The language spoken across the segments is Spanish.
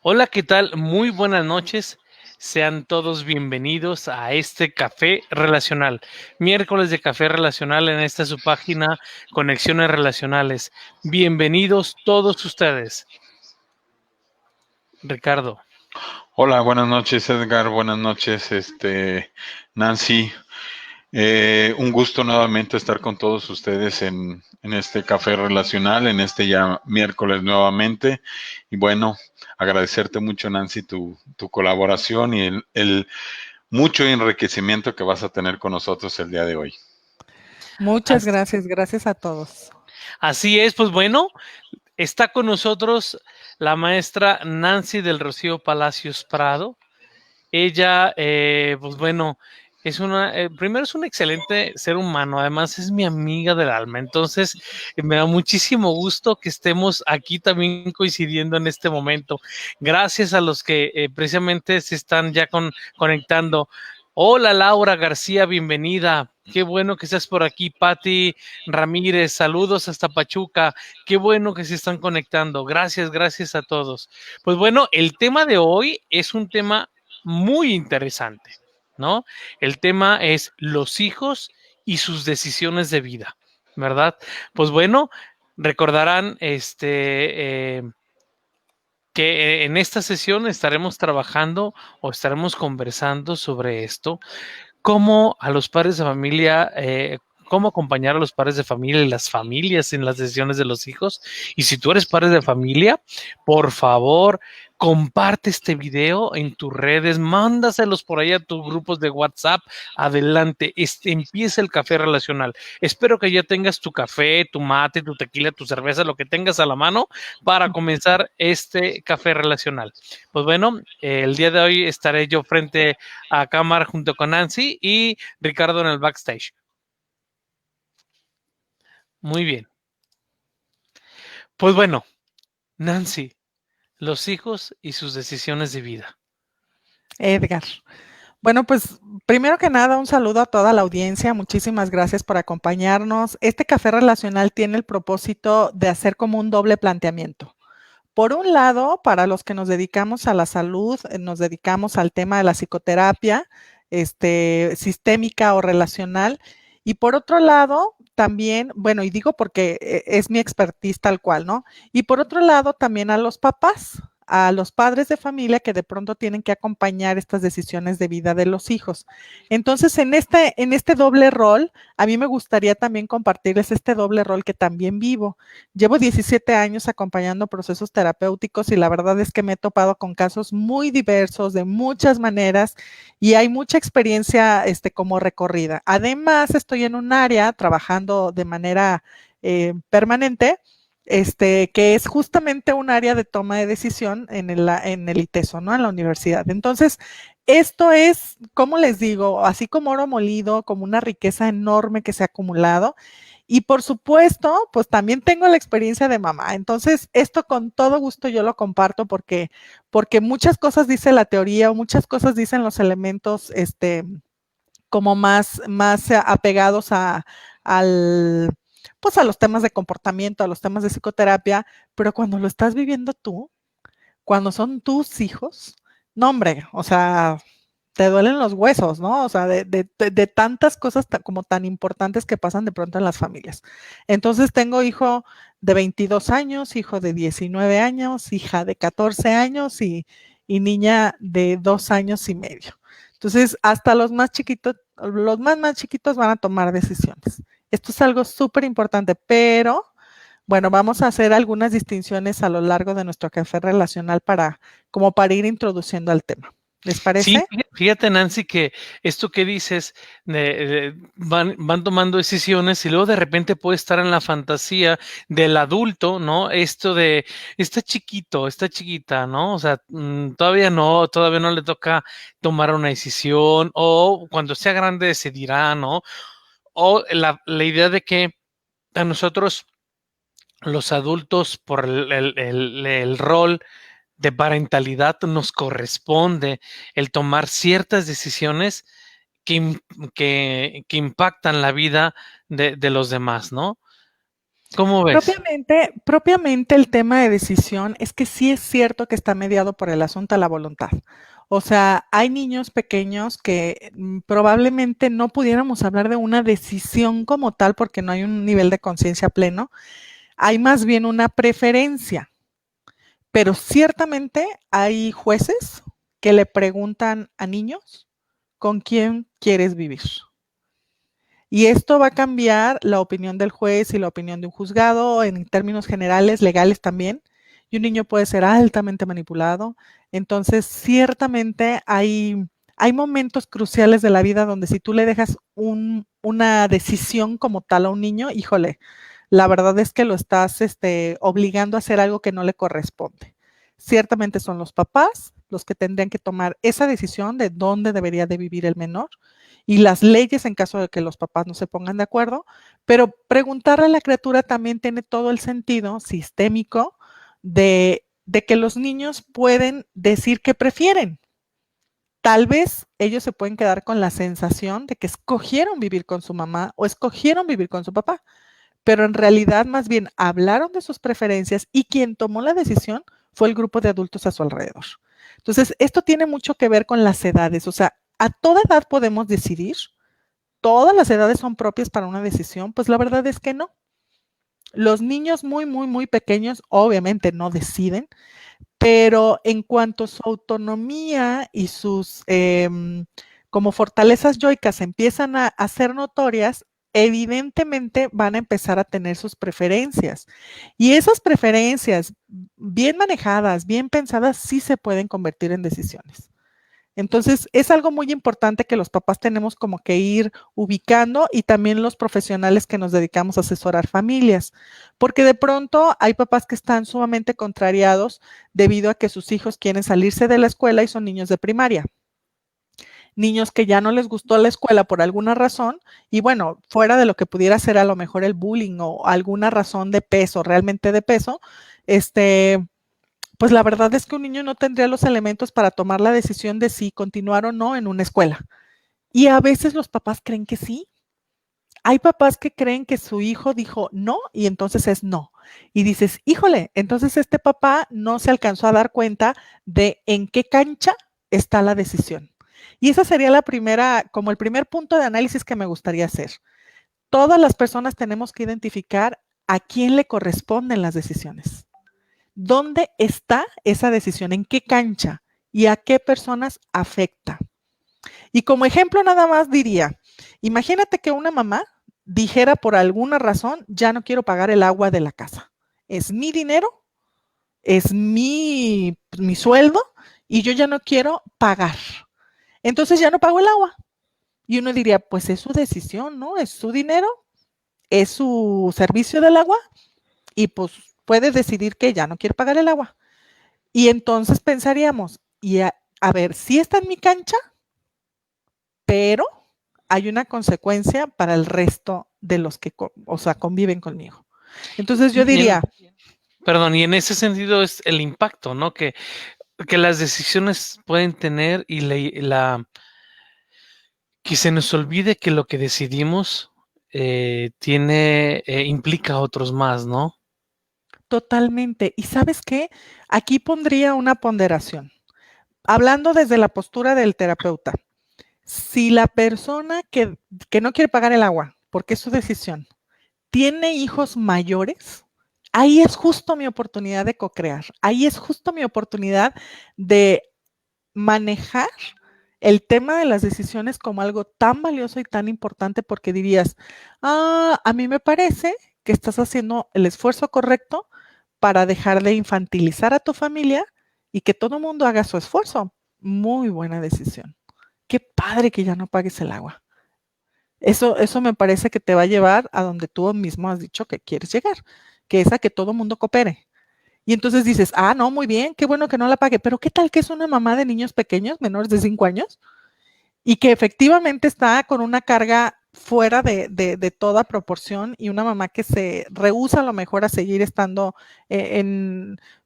Hola, ¿qué tal? Muy buenas noches. Sean todos bienvenidos a este Café Relacional. Miércoles de Café Relacional en esta su página Conexiones Relacionales. Bienvenidos todos ustedes. Ricardo. Hola, buenas noches Edgar, buenas noches Nancy. Un gusto nuevamente estar con todos ustedes en este café relacional, en este ya miércoles nuevamente. Y bueno, agradecerte mucho Nancy tu colaboración y el mucho enriquecimiento que vas a tener con nosotros el día de hoy. Muchas gracias, gracias a todos. Así es, pues bueno, está con nosotros la maestra Nancy del Rocío Palacios Prado. Ella, pues bueno, primero es un excelente ser humano, además es mi amiga del alma, entonces me da muchísimo gusto que estemos aquí también coincidiendo en este momento. Gracias a los que precisamente se están ya conectando. Hola Laura García, bienvenida. Qué bueno que estás por aquí, Patti Ramírez, saludos hasta Pachuca. Qué bueno que se están conectando. Gracias, gracias a todos. Pues bueno, el tema de hoy es un tema muy interesante, ¿no? El tema es los hijos y sus decisiones de vida, ¿verdad? Pues bueno, recordarán que en esta sesión estaremos trabajando o estaremos conversando sobre esto, cómo a los padres de familia, cómo acompañar a los padres de familia y las familias en las decisiones de los hijos. Y si tú eres padre de familia, por favor, comparte este video en tus redes, mándaselos por ahí a tus grupos de WhatsApp. Adelante, empieza el café relacional. Espero que ya tengas tu café, tu mate, tu tequila, tu cerveza, lo que tengas a la mano para comenzar este café relacional. Pues bueno, el día de hoy estaré yo frente a cámara junto con Nancy y Ricardo en el backstage. Muy bien. Pues bueno, Nancy, los hijos y sus decisiones de vida. Edgar. Bueno, pues primero que nada, un saludo a toda la audiencia. Muchísimas gracias por acompañarnos. Este café relacional tiene el propósito de hacer como un doble planteamiento. Por un lado, para los que nos dedicamos a la salud, nos dedicamos al tema de la psicoterapia, sistémica o relacional. Y por otro lado, también, bueno, y digo porque es mi expertise tal cual, ¿no? Y por otro lado, también a los padres de familia que de pronto tienen que acompañar estas decisiones de vida de los hijos. Entonces, en este doble rol, a mí me gustaría también compartirles este doble rol que también vivo. Llevo 17 años acompañando procesos terapéuticos y la verdad es que me he topado con casos muy diversos, de muchas maneras, y hay mucha experiencia como recorrida. Además, estoy en un área trabajando de manera permanente, que es justamente un área de toma de decisión en el ITESO, ¿no? En la universidad. Entonces, esto es, como les digo, así como oro molido, como una riqueza enorme que se ha acumulado. Y por supuesto, pues también tengo la experiencia de mamá. Entonces, esto con todo gusto yo lo comparto porque muchas cosas dice la teoría o muchas cosas dicen los elementos, como más apegados al, pues a los temas de comportamiento, a los temas de psicoterapia, pero cuando lo estás viviendo tú, cuando son tus hijos, no hombre, o sea, te duelen los huesos, ¿no? O sea, de tantas cosas como tan importantes que pasan de pronto en las familias. Entonces tengo hijo de 22 años, hijo de 19 años, hija de 14 años y niña de 2 años y medio. Entonces, hasta los más chiquitos, más chiquitos van a tomar decisiones. Esto es algo súper importante, pero bueno, vamos a hacer algunas distinciones a lo largo de nuestro café relacional como para ir introduciendo al tema. ¿Les Sí, parece? fíjate Nancy que esto que dices, van tomando decisiones y luego de repente puede estar en la fantasía del adulto, ¿no? Esto de, está chiquito, está chiquita, ¿no? O sea, todavía no le toca tomar una decisión o cuando sea grande decidirá, ¿no? O la idea de que a nosotros los adultos por el rol de parentalidad nos corresponde el tomar ciertas decisiones que impactan la vida de los demás, ¿no? ¿Cómo ves? Propiamente el tema de decisión es que sí es cierto que está mediado por el asunto de la voluntad. O sea, hay niños pequeños que probablemente no pudiéramos hablar de una decisión como tal porque no hay un nivel de conciencia pleno. Hay más bien una preferencia, pero ciertamente hay jueces que le preguntan a niños con quién quieres vivir. Y esto va a cambiar la opinión del juez y la opinión de un juzgado en términos generales, legales también. Y un niño puede ser altamente manipulado. Entonces, ciertamente hay momentos cruciales de la vida donde si tú le dejas una decisión como tal a un niño, híjole, la verdad es que lo estás obligando a hacer algo que no le corresponde. Ciertamente son los papás los que tendrían que tomar esa decisión de dónde debería de vivir el menor y las leyes en caso de que los papás no se pongan de acuerdo, pero preguntarle a la criatura también tiene todo el sentido sistémico de que los niños pueden decir que prefieren. Tal vez ellos se pueden quedar con la sensación de que escogieron vivir con su mamá o escogieron vivir con su papá, pero en realidad más bien hablaron de sus preferencias y quien tomó la decisión fue el grupo de adultos a su alrededor. Entonces, esto tiene mucho que ver con las edades, o sea, a toda edad podemos decidir, todas las edades son propias para una decisión, pues la verdad es que no. Los niños muy, muy, muy pequeños obviamente no deciden, pero en cuanto a su autonomía y sus como fortalezas yoicas empiezan a ser notorias, evidentemente van a empezar a tener sus preferencias. Y esas preferencias, bien manejadas, bien pensadas, sí se pueden convertir en decisiones. Entonces, es algo muy importante que los papás tenemos como que ir ubicando y también los profesionales que nos dedicamos a asesorar familias, porque de pronto hay papás que están sumamente contrariados debido a que sus hijos quieren salirse de la escuela y son niños de primaria. Niños que ya no les gustó la escuela por alguna razón y bueno, fuera de lo que pudiera ser a lo mejor el bullying o alguna razón de peso, realmente de peso, pues la verdad es que un niño no tendría los elementos para tomar la decisión de si continuar o no en una escuela. Y a veces los papás creen que sí. Hay papás que creen que su hijo dijo no y entonces es no. Y dices, híjole, entonces este papá no se alcanzó a dar cuenta de en qué cancha está la decisión. Y esa sería la primera, como el primer punto de análisis que me gustaría hacer. Todas las personas tenemos que identificar a quién le corresponden las decisiones. ¿Dónde está esa decisión? ¿En qué cancha? ¿Y a qué personas afecta? Y como ejemplo nada más diría, imagínate que una mamá dijera por alguna razón, ya no quiero pagar el agua de la casa. Es mi dinero, es mi sueldo y yo ya no quiero pagar. Entonces ya no pago el agua. Y uno diría, pues es su decisión, ¿no? Es su dinero, es su servicio del agua y pues puede decidir que ya no quiere pagar el agua. Y entonces pensaríamos, y a ver, sí está en mi cancha, pero hay una consecuencia para el resto de los que, o sea, conviven conmigo. Entonces yo diría... Perdón, y en ese sentido es el impacto, ¿no? Que las decisiones pueden tener y que se nos olvide que lo que decidimos implica a otros más, ¿no? Totalmente. ¿Y sabes qué? Aquí pondría una ponderación. Hablando desde la postura del terapeuta, si la persona que no quiere pagar el agua, porque es su decisión, tiene hijos mayores, ahí es justo mi oportunidad de co-crear, ahí es justo mi oportunidad de manejar el tema de las decisiones como algo tan valioso y tan importante porque dirías, a mí me parece que estás haciendo el esfuerzo correcto para dejar de infantilizar a tu familia y que todo el mundo haga su esfuerzo. Muy buena decisión. Qué padre que ya no pagues el agua. Eso me parece que te va a llevar a donde tú mismo has dicho que quieres llegar, que es a que todo el mundo coopere. Y entonces dices, no, muy bien, qué bueno que no la pague, pero ¿qué tal que es una mamá de niños pequeños, menores de 5 años, y que efectivamente está con una carga fuera de toda proporción y una mamá que se rehúsa a lo mejor a seguir estando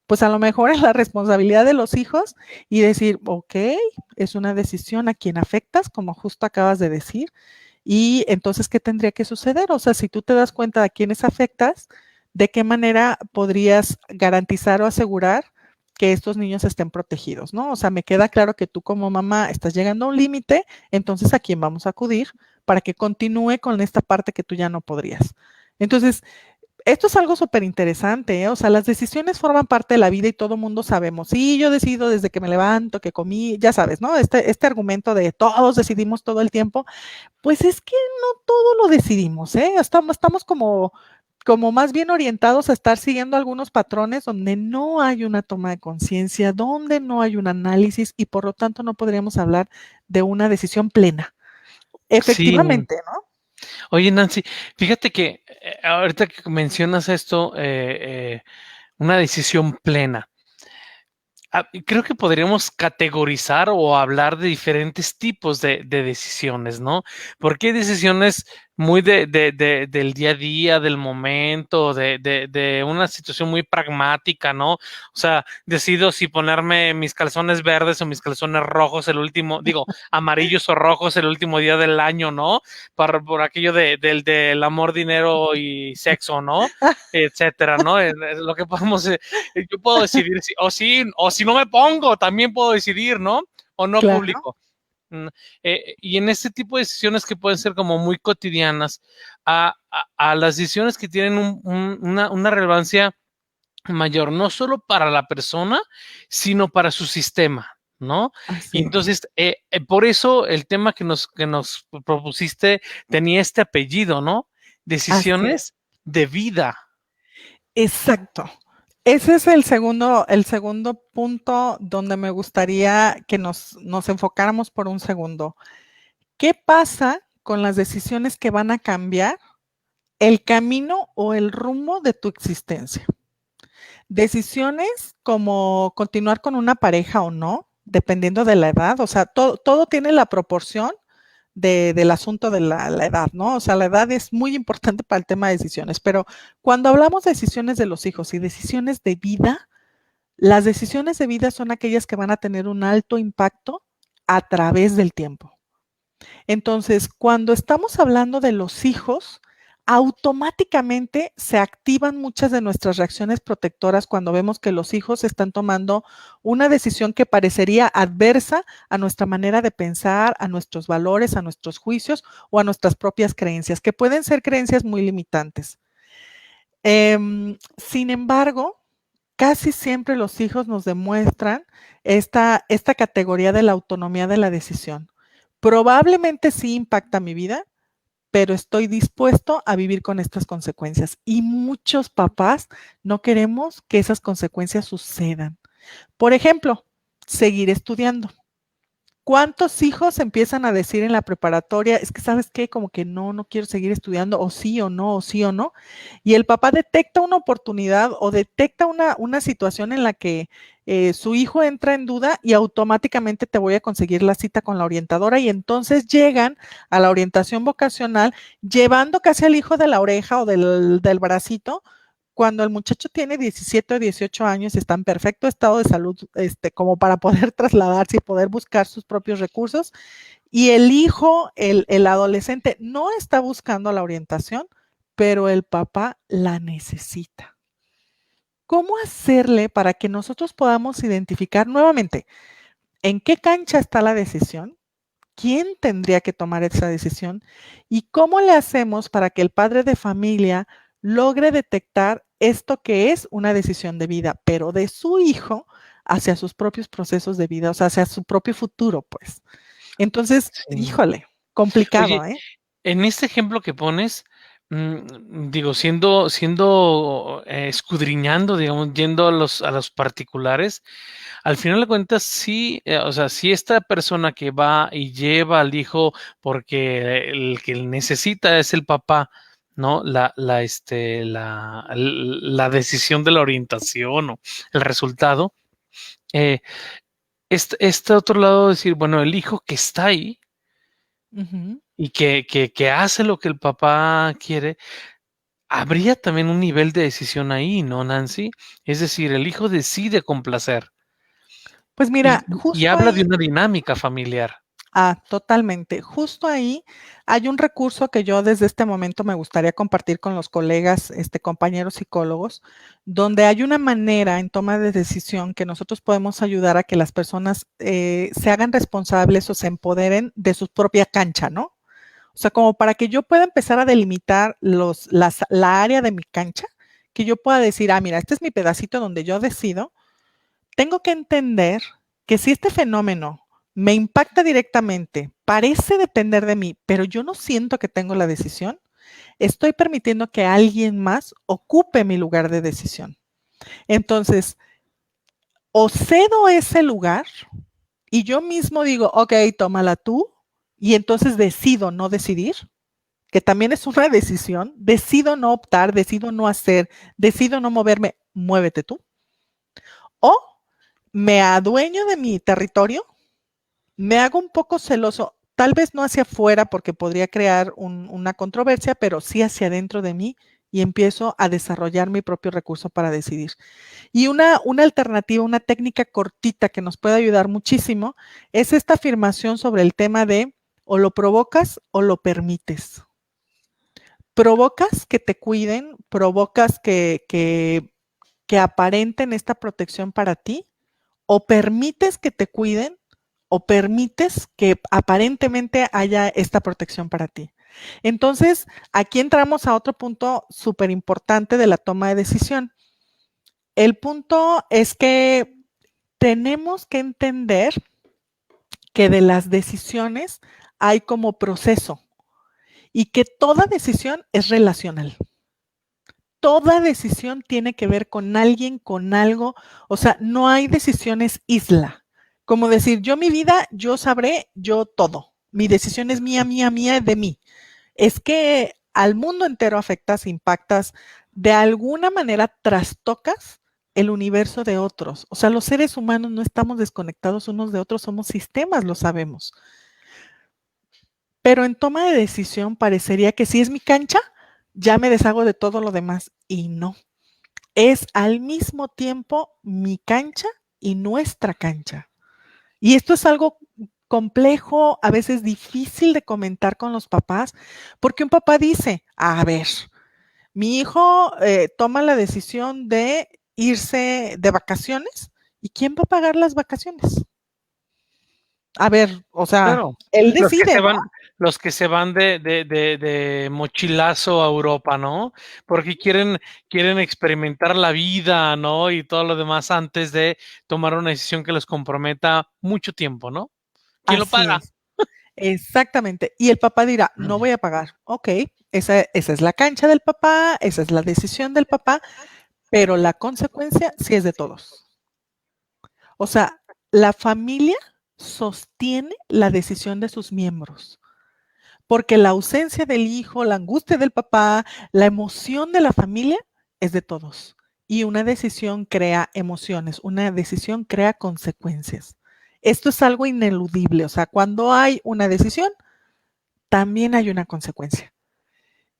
pues a lo mejor en la responsabilidad de los hijos y decir, ok, es una decisión a quien afectas, como justo acabas de decir, y entonces, ¿qué tendría que suceder? O sea, si tú te das cuenta de a quiénes afectas, ¿de qué manera podrías garantizar o asegurar que estos niños estén protegidos, ¿no? O sea, me queda claro que tú como mamá estás llegando a un límite, entonces ¿a quién vamos a acudir para que continúe con esta parte que tú ya no podrías? Entonces, esto es algo súper interesante, ¿eh? O sea, las decisiones forman parte de la vida y todo mundo sabemos. Sí, yo decido desde que me levanto, que comí, ya sabes, ¿no? Este argumento de todos decidimos todo el tiempo, pues es que no todo lo decidimos, ¿eh? Estamos como más bien orientados a estar siguiendo algunos patrones donde no hay una toma de conciencia, donde no hay un análisis y por lo tanto no podríamos hablar de una decisión plena. Sí. Efectivamente, ¿no? Oye, Nancy, fíjate que ahorita que mencionas esto, una decisión plena. Creo que podríamos categorizar o hablar de diferentes tipos de decisiones, ¿no? Porque hay decisiones muy del día a día, del momento, de una situación muy pragmática, ¿no? O sea, decido si ponerme mis calzones verdes o mis calzones rojos el último, digo, amarillos o rojos el último día del año, ¿no? Por aquello del amor, dinero y sexo, ¿no? Etcétera, ¿no? Es lo que podemos yo puedo decidir o si no me pongo, también puedo decidir, ¿no? O no Claro. publico. Y en este tipo de decisiones que pueden ser como muy cotidianas, a las decisiones que tienen una relevancia mayor, no solo para la persona, sino para su sistema, ¿no? Así Y es. entonces, por eso el tema que nos propusiste tenía este apellido, ¿no? Así es. Decisiones de vida. Exacto. Ese es el segundo punto donde me gustaría que nos enfocáramos por un segundo. ¿Qué pasa con las decisiones que van a cambiar el camino o el rumbo de tu existencia? Decisiones como continuar con una pareja o no, dependiendo de la edad, o sea, todo tiene la proporción del asunto de la edad, ¿no? O sea, la edad es muy importante para el tema de decisiones, pero cuando hablamos de decisiones de los hijos y decisiones de vida, las decisiones de vida son aquellas que van a tener un alto impacto a través del tiempo. Entonces, cuando estamos hablando de los hijos, automáticamente se activan muchas de nuestras reacciones protectoras cuando vemos que los hijos están tomando una decisión que parecería adversa a nuestra manera de pensar, a nuestros valores, a nuestros juicios o a nuestras propias creencias, que pueden ser creencias muy limitantes. Sin embargo, casi siempre los hijos nos demuestran esta categoría de la autonomía de la decisión. Probablemente sí impacta mi vida, pero estoy dispuesto a vivir con estas consecuencias. Y muchos papás no queremos que esas consecuencias sucedan. Por ejemplo, seguir estudiando. ¿Cuántos hijos empiezan a decir en la preparatoria, es que sabes qué, como que no quiero seguir estudiando, o sí o no, o sí o no? Y el papá detecta una oportunidad o detecta una situación en la que su hijo entra en duda y automáticamente te voy a conseguir la cita con la orientadora y entonces llegan a la orientación vocacional llevando casi al hijo de la oreja o del bracito cuando el muchacho tiene 17 o 18 años y está en perfecto estado de salud, como para poder trasladarse y poder buscar sus propios recursos, y el hijo, el adolescente, no está buscando la orientación, pero el papá la necesita. ¿Cómo hacerle para que nosotros podamos identificar nuevamente en qué cancha está la decisión? ¿Quién tendría que tomar esa decisión? ¿Y cómo le hacemos para que el padre de familia logre detectar esto que es una decisión de vida, pero de su hijo hacia sus propios procesos de vida, o sea, hacia su propio futuro, pues? Entonces, Sí. híjole, complicado, Oye, ¿eh? en este ejemplo que pones, digo, escudriñando, digamos, yendo a los particulares, al final de cuentas, sí, o sea, si esta persona que va y lleva al hijo porque el que necesita es el papá, ¿no? La decisión de la orientación o el resultado, eh, este otro lado decir, bueno, el hijo que está ahí Ujú. y que hace lo que el papá quiere, habría también un nivel de decisión ahí, ¿no, Nancy? Es decir, el hijo decide complacer Pues y, mira, y justo habla de ahí, una dinámica familiar. Totalmente. Justo ahí hay un recurso que yo desde este momento me gustaría compartir con los colegas, compañeros psicólogos, donde hay una manera en toma de decisión que nosotros podemos ayudar a que las personas se hagan responsables o se empoderen de su propia cancha, ¿no? O sea, como para que yo pueda empezar a delimitar la área de mi cancha, que yo pueda decir, mira, este es mi pedacito donde yo decido. Tengo que entender que si este fenómeno me impacta directamente, parece depender de mí, pero yo no siento que tengo la decisión, estoy permitiendo que alguien más ocupe mi lugar de decisión. Entonces, o cedo ese lugar y yo mismo digo, ok, tómala tú, y entonces decido no decidir, que también es una decisión, decido no optar, decido no hacer, decido no moverme, muévete tú. O me adueño de mi territorio, me hago un poco celoso, tal vez no hacia afuera porque podría crear una controversia, pero sí hacia adentro de mí y empiezo a desarrollar mi propio recurso para decidir. Y una alternativa, una técnica cortita que nos puede ayudar muchísimo es esta afirmación sobre el tema de o lo provocas o lo permites. Provocas que te cuiden, provocas que aparenten esta protección para ti, o permites que te cuiden, o permites que aparentemente haya esta protección para ti. Entonces, aquí entramos a otro punto súper importante de la toma de decisión. El punto es que tenemos que entender que de las decisiones hay como proceso y que toda decisión es relacional. Toda decisión tiene que ver con alguien, con algo. O sea, no hay decisiones isla. Como decir, yo mi vida, yo sabré, yo todo. Mi decisión es mía, mía, mía, de mí. Es que al mundo entero afectas, impactas, de alguna manera trastocas el universo de otros. O sea, los seres humanos no estamos desconectados unos de otros, somos sistemas, lo sabemos. Pero en toma de decisión parecería que si es mi cancha, ya me deshago de todo lo demás. Y no. Es al mismo tiempo mi cancha y nuestra cancha. Y esto es algo complejo, a veces difícil de comentar con los papás, porque un papá dice, a ver, mi hijo toma la decisión de irse de vacaciones, ¿y quién va a pagar las vacaciones? A ver, o sea, Claro, él decide, ¿no? los que se van de mochilazo a Europa, ¿no? Porque quieren experimentar la vida, ¿no? Y todo lo demás antes de tomar una decisión que los comprometa mucho tiempo, ¿no? ¿Quién lo Así paga? es, exactamente. Y el papá dirá, no voy a pagar. Ok, esa es la cancha del papá, esa es la decisión del papá, pero la consecuencia sí es de todos. O sea, la familia sostiene la decisión de sus miembros, porque la ausencia del hijo, la angustia del papá, la emoción de la familia es de todos. Y una decisión crea emociones, una decisión crea consecuencias. Esto es algo ineludible, o sea, cuando hay una decisión, también hay una consecuencia.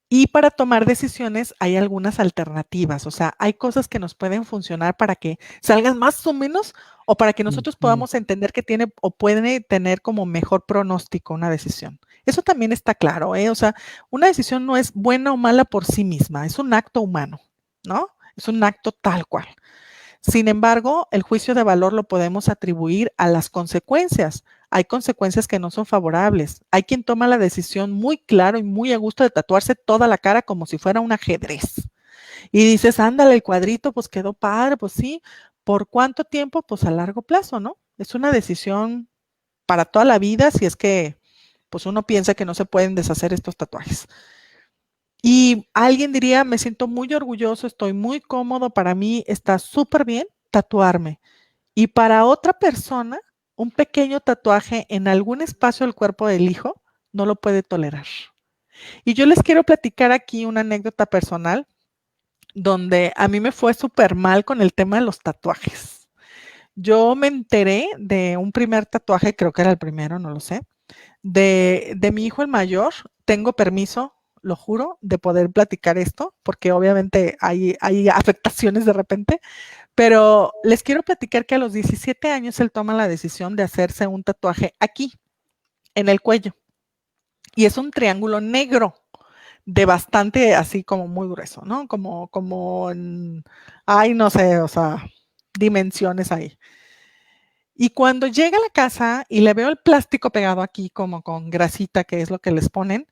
Y para tomar decisiones hay algunas alternativas, o sea, hay cosas que nos pueden funcionar para que salgan más o menos o para que nosotros podamos entender que tiene o puede tener como mejor pronóstico una decisión. Eso también está claro, ¿eh? O sea, una decisión no es buena o mala por sí misma, es un acto humano, ¿no? Es un acto tal cual. Sin embargo, el juicio de valor lo podemos atribuir a las consecuencias. Hay consecuencias que no son favorables. Hay quien toma la decisión muy claro y muy a gusto de tatuarse toda la cara como si fuera un ajedrez. Y dices, ándale, el cuadrito, pues quedó padre, pues sí. ¿Por cuánto tiempo? Pues a largo plazo, ¿no? Es una decisión para toda la vida si es que pues uno piensa que no se pueden deshacer estos tatuajes. Y alguien diría, me siento muy orgulloso, estoy muy cómodo, para mí está súper bien tatuarme. Y para otra persona, un pequeño tatuaje en algún espacio del cuerpo del hijo no lo puede tolerar. Y yo les quiero platicar aquí una anécdota personal donde a mí me fue súper mal con el tema de los tatuajes. Yo me enteré de un primer tatuaje, creo que era el primero, no lo sé, de mi hijo el mayor. Tengo permiso, lo juro, de poder platicar esto, porque obviamente hay afectaciones de repente, pero les quiero platicar que a los 17 años él toma la decisión de hacerse un tatuaje aquí, en el cuello. Y es un triángulo negro de bastante así como muy grueso, ¿no? Ay, no sé, o sea, dimensiones ahí. Y cuando llega a la casa y le veo el plástico pegado aquí como con grasita, que es lo que les ponen,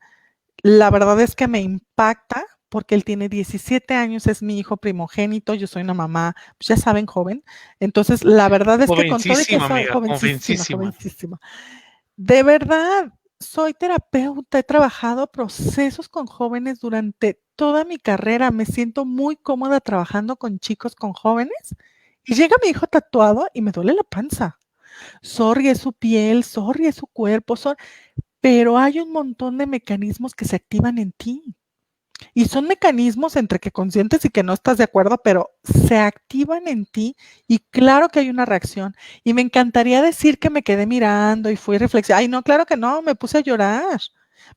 la verdad es que me impacta porque él tiene 17 años, es mi hijo primogénito, yo soy una mamá, pues ya saben, joven. Entonces, la verdad es que con todo y que Jovencísima, soy amiga, jovencísima, jovencísima. jovencísima, de verdad, soy terapeuta, he trabajado procesos con jóvenes durante toda mi carrera, me siento muy cómoda trabajando con chicos, con jóvenes, y llega mi hijo tatuado y me duele la panza. Sorry, es su piel, sorry, es su cuerpo, pero hay un montón de mecanismos que se activan en ti. Y son mecanismos entre que conscientes y que no estás de acuerdo, pero se activan en ti y claro que hay una reacción. Y me encantaría decir que me quedé mirando y fui reflexionando. Ay, no, claro que no, me puse a llorar.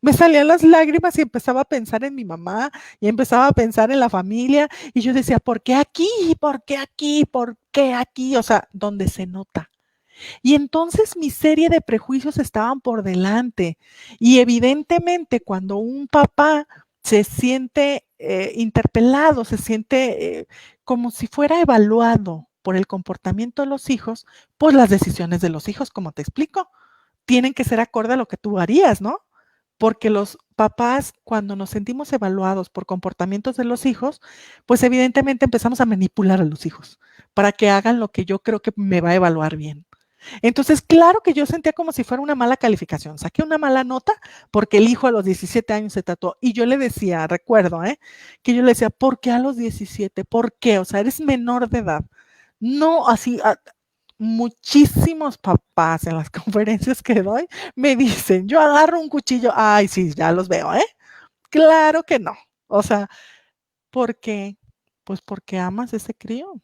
Me salían las lágrimas y empezaba a pensar en mi mamá y empezaba a pensar en la familia y yo decía, ¿por qué aquí? ¿Por qué aquí? ¿Por qué aquí? O sea, donde se nota. Y entonces mi serie de prejuicios estaban por delante. Y evidentemente cuando un papá se siente interpelado, se siente como si fuera evaluado por el comportamiento de los hijos, pues las decisiones de los hijos, como te explico, tienen que ser acorde a lo que tú harías, ¿no? Porque los papás, cuando nos sentimos evaluados por comportamientos de los hijos, pues evidentemente empezamos a manipular a los hijos para que hagan lo que yo creo que me va a evaluar bien. Entonces, claro que yo sentía como si fuera una mala calificación. Saqué una mala nota porque el hijo a los 17 años se tatuó. Y yo le decía, recuerdo, que yo le decía, ¿por qué a los 17? ¿Por qué? O sea, eres menor de edad. No, así, muchísimos papás en las conferencias que doy me dicen, yo agarro un cuchillo. Ay, sí, ya los veo, ¿eh? Claro que no. O sea, ¿por qué? Pues porque amas ese crío.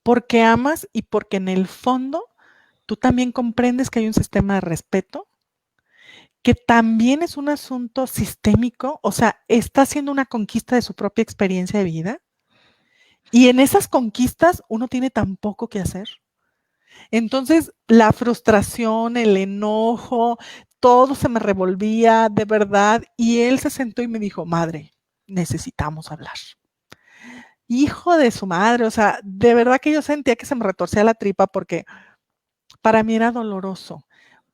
Porque amas y porque en el fondo tú también comprendes que hay un sistema de respeto, que también es un asunto sistémico, o sea, está haciendo una conquista de su propia experiencia de vida. Y en esas conquistas uno tiene tan poco que hacer. Entonces, la frustración, el enojo, todo se me revolvía de verdad. Y él se sentó y me dijo, madre, necesitamos hablar. Hijo de su madre, o sea, de verdad que yo sentía que se me retorcía la tripa porque para mí era doloroso.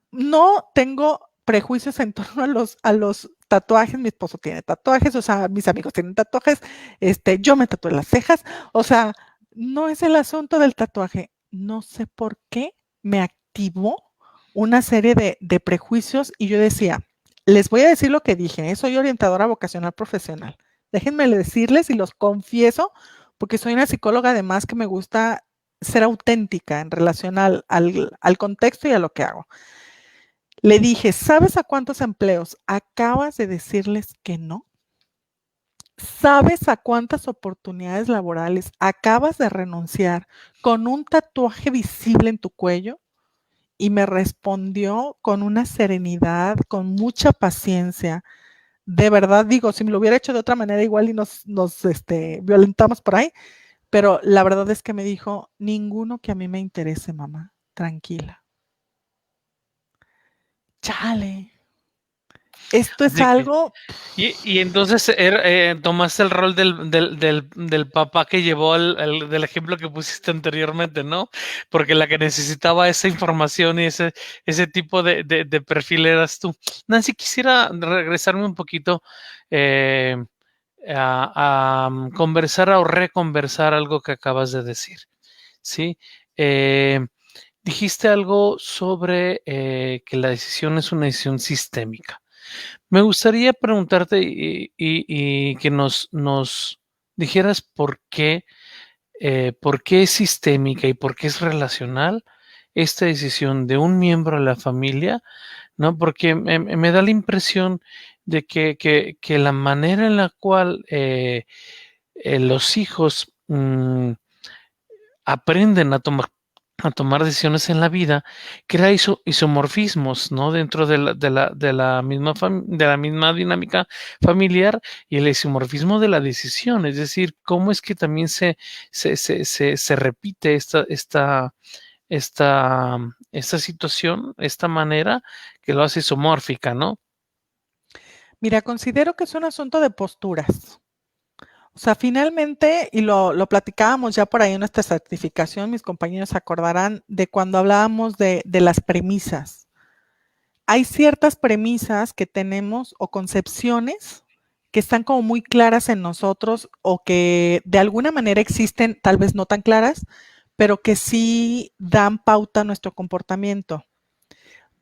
No tengo prejuicios en torno a los tatuajes, mi esposo tiene tatuajes, o sea, mis amigos tienen tatuajes, yo me tatué las cejas, o sea, no es el asunto del tatuaje, no sé por qué me activó una serie de prejuicios y yo decía, les voy a decir lo que dije, soy orientadora vocacional profesional, déjenme decirles y los confieso, porque soy una psicóloga además que me gusta ser auténtica en relación al contexto y a lo que hago. Le dije, ¿sabes a cuántos empleos acabas de decirles que no? ¿Sabes a cuántas oportunidades laborales acabas de renunciar con un tatuaje visible en tu cuello? Y me respondió con una serenidad, con mucha paciencia. De verdad digo, si me lo hubiera hecho de otra manera igual y nos violentamos por ahí, pero la verdad es que me dijo, ninguno que a mí me interese, mamá, tranquila. Chale. Esto es Así que, algo. y entonces tomaste el rol del papá que llevó del ejemplo que pusiste anteriormente, ¿no? Porque la que necesitaba esa información y ese tipo de perfil eras tú. Nancy, quisiera regresarme un poquito eh, a conversar o reconversar algo que acabas de decir, ¿sí? Dijiste algo sobre que la decisión es una decisión sistémica. Me gustaría preguntarte y que nos dijeras por qué es sistémica y por qué es relacional esta decisión de un miembro de la familia, ¿no? Porque me da la impresión de que la manera en la cual los hijos aprenden a tomar decisiones en la vida, crea isomorfismos, ¿no? Dentro de la misma dinámica familiar y el isomorfismo de la decisión, es decir, cómo es que también se repite esta esta situación, esta manera que lo hace isomórfica, ¿no? Mira, considero que es un asunto de posturas. O sea, finalmente, y lo platicábamos ya por ahí en nuestra certificación, mis compañeros se acordarán de cuando hablábamos de las premisas. Hay ciertas premisas que tenemos o concepciones que están como muy claras en nosotros o que de alguna manera existen, tal vez no tan claras, pero que sí dan pauta a nuestro comportamiento.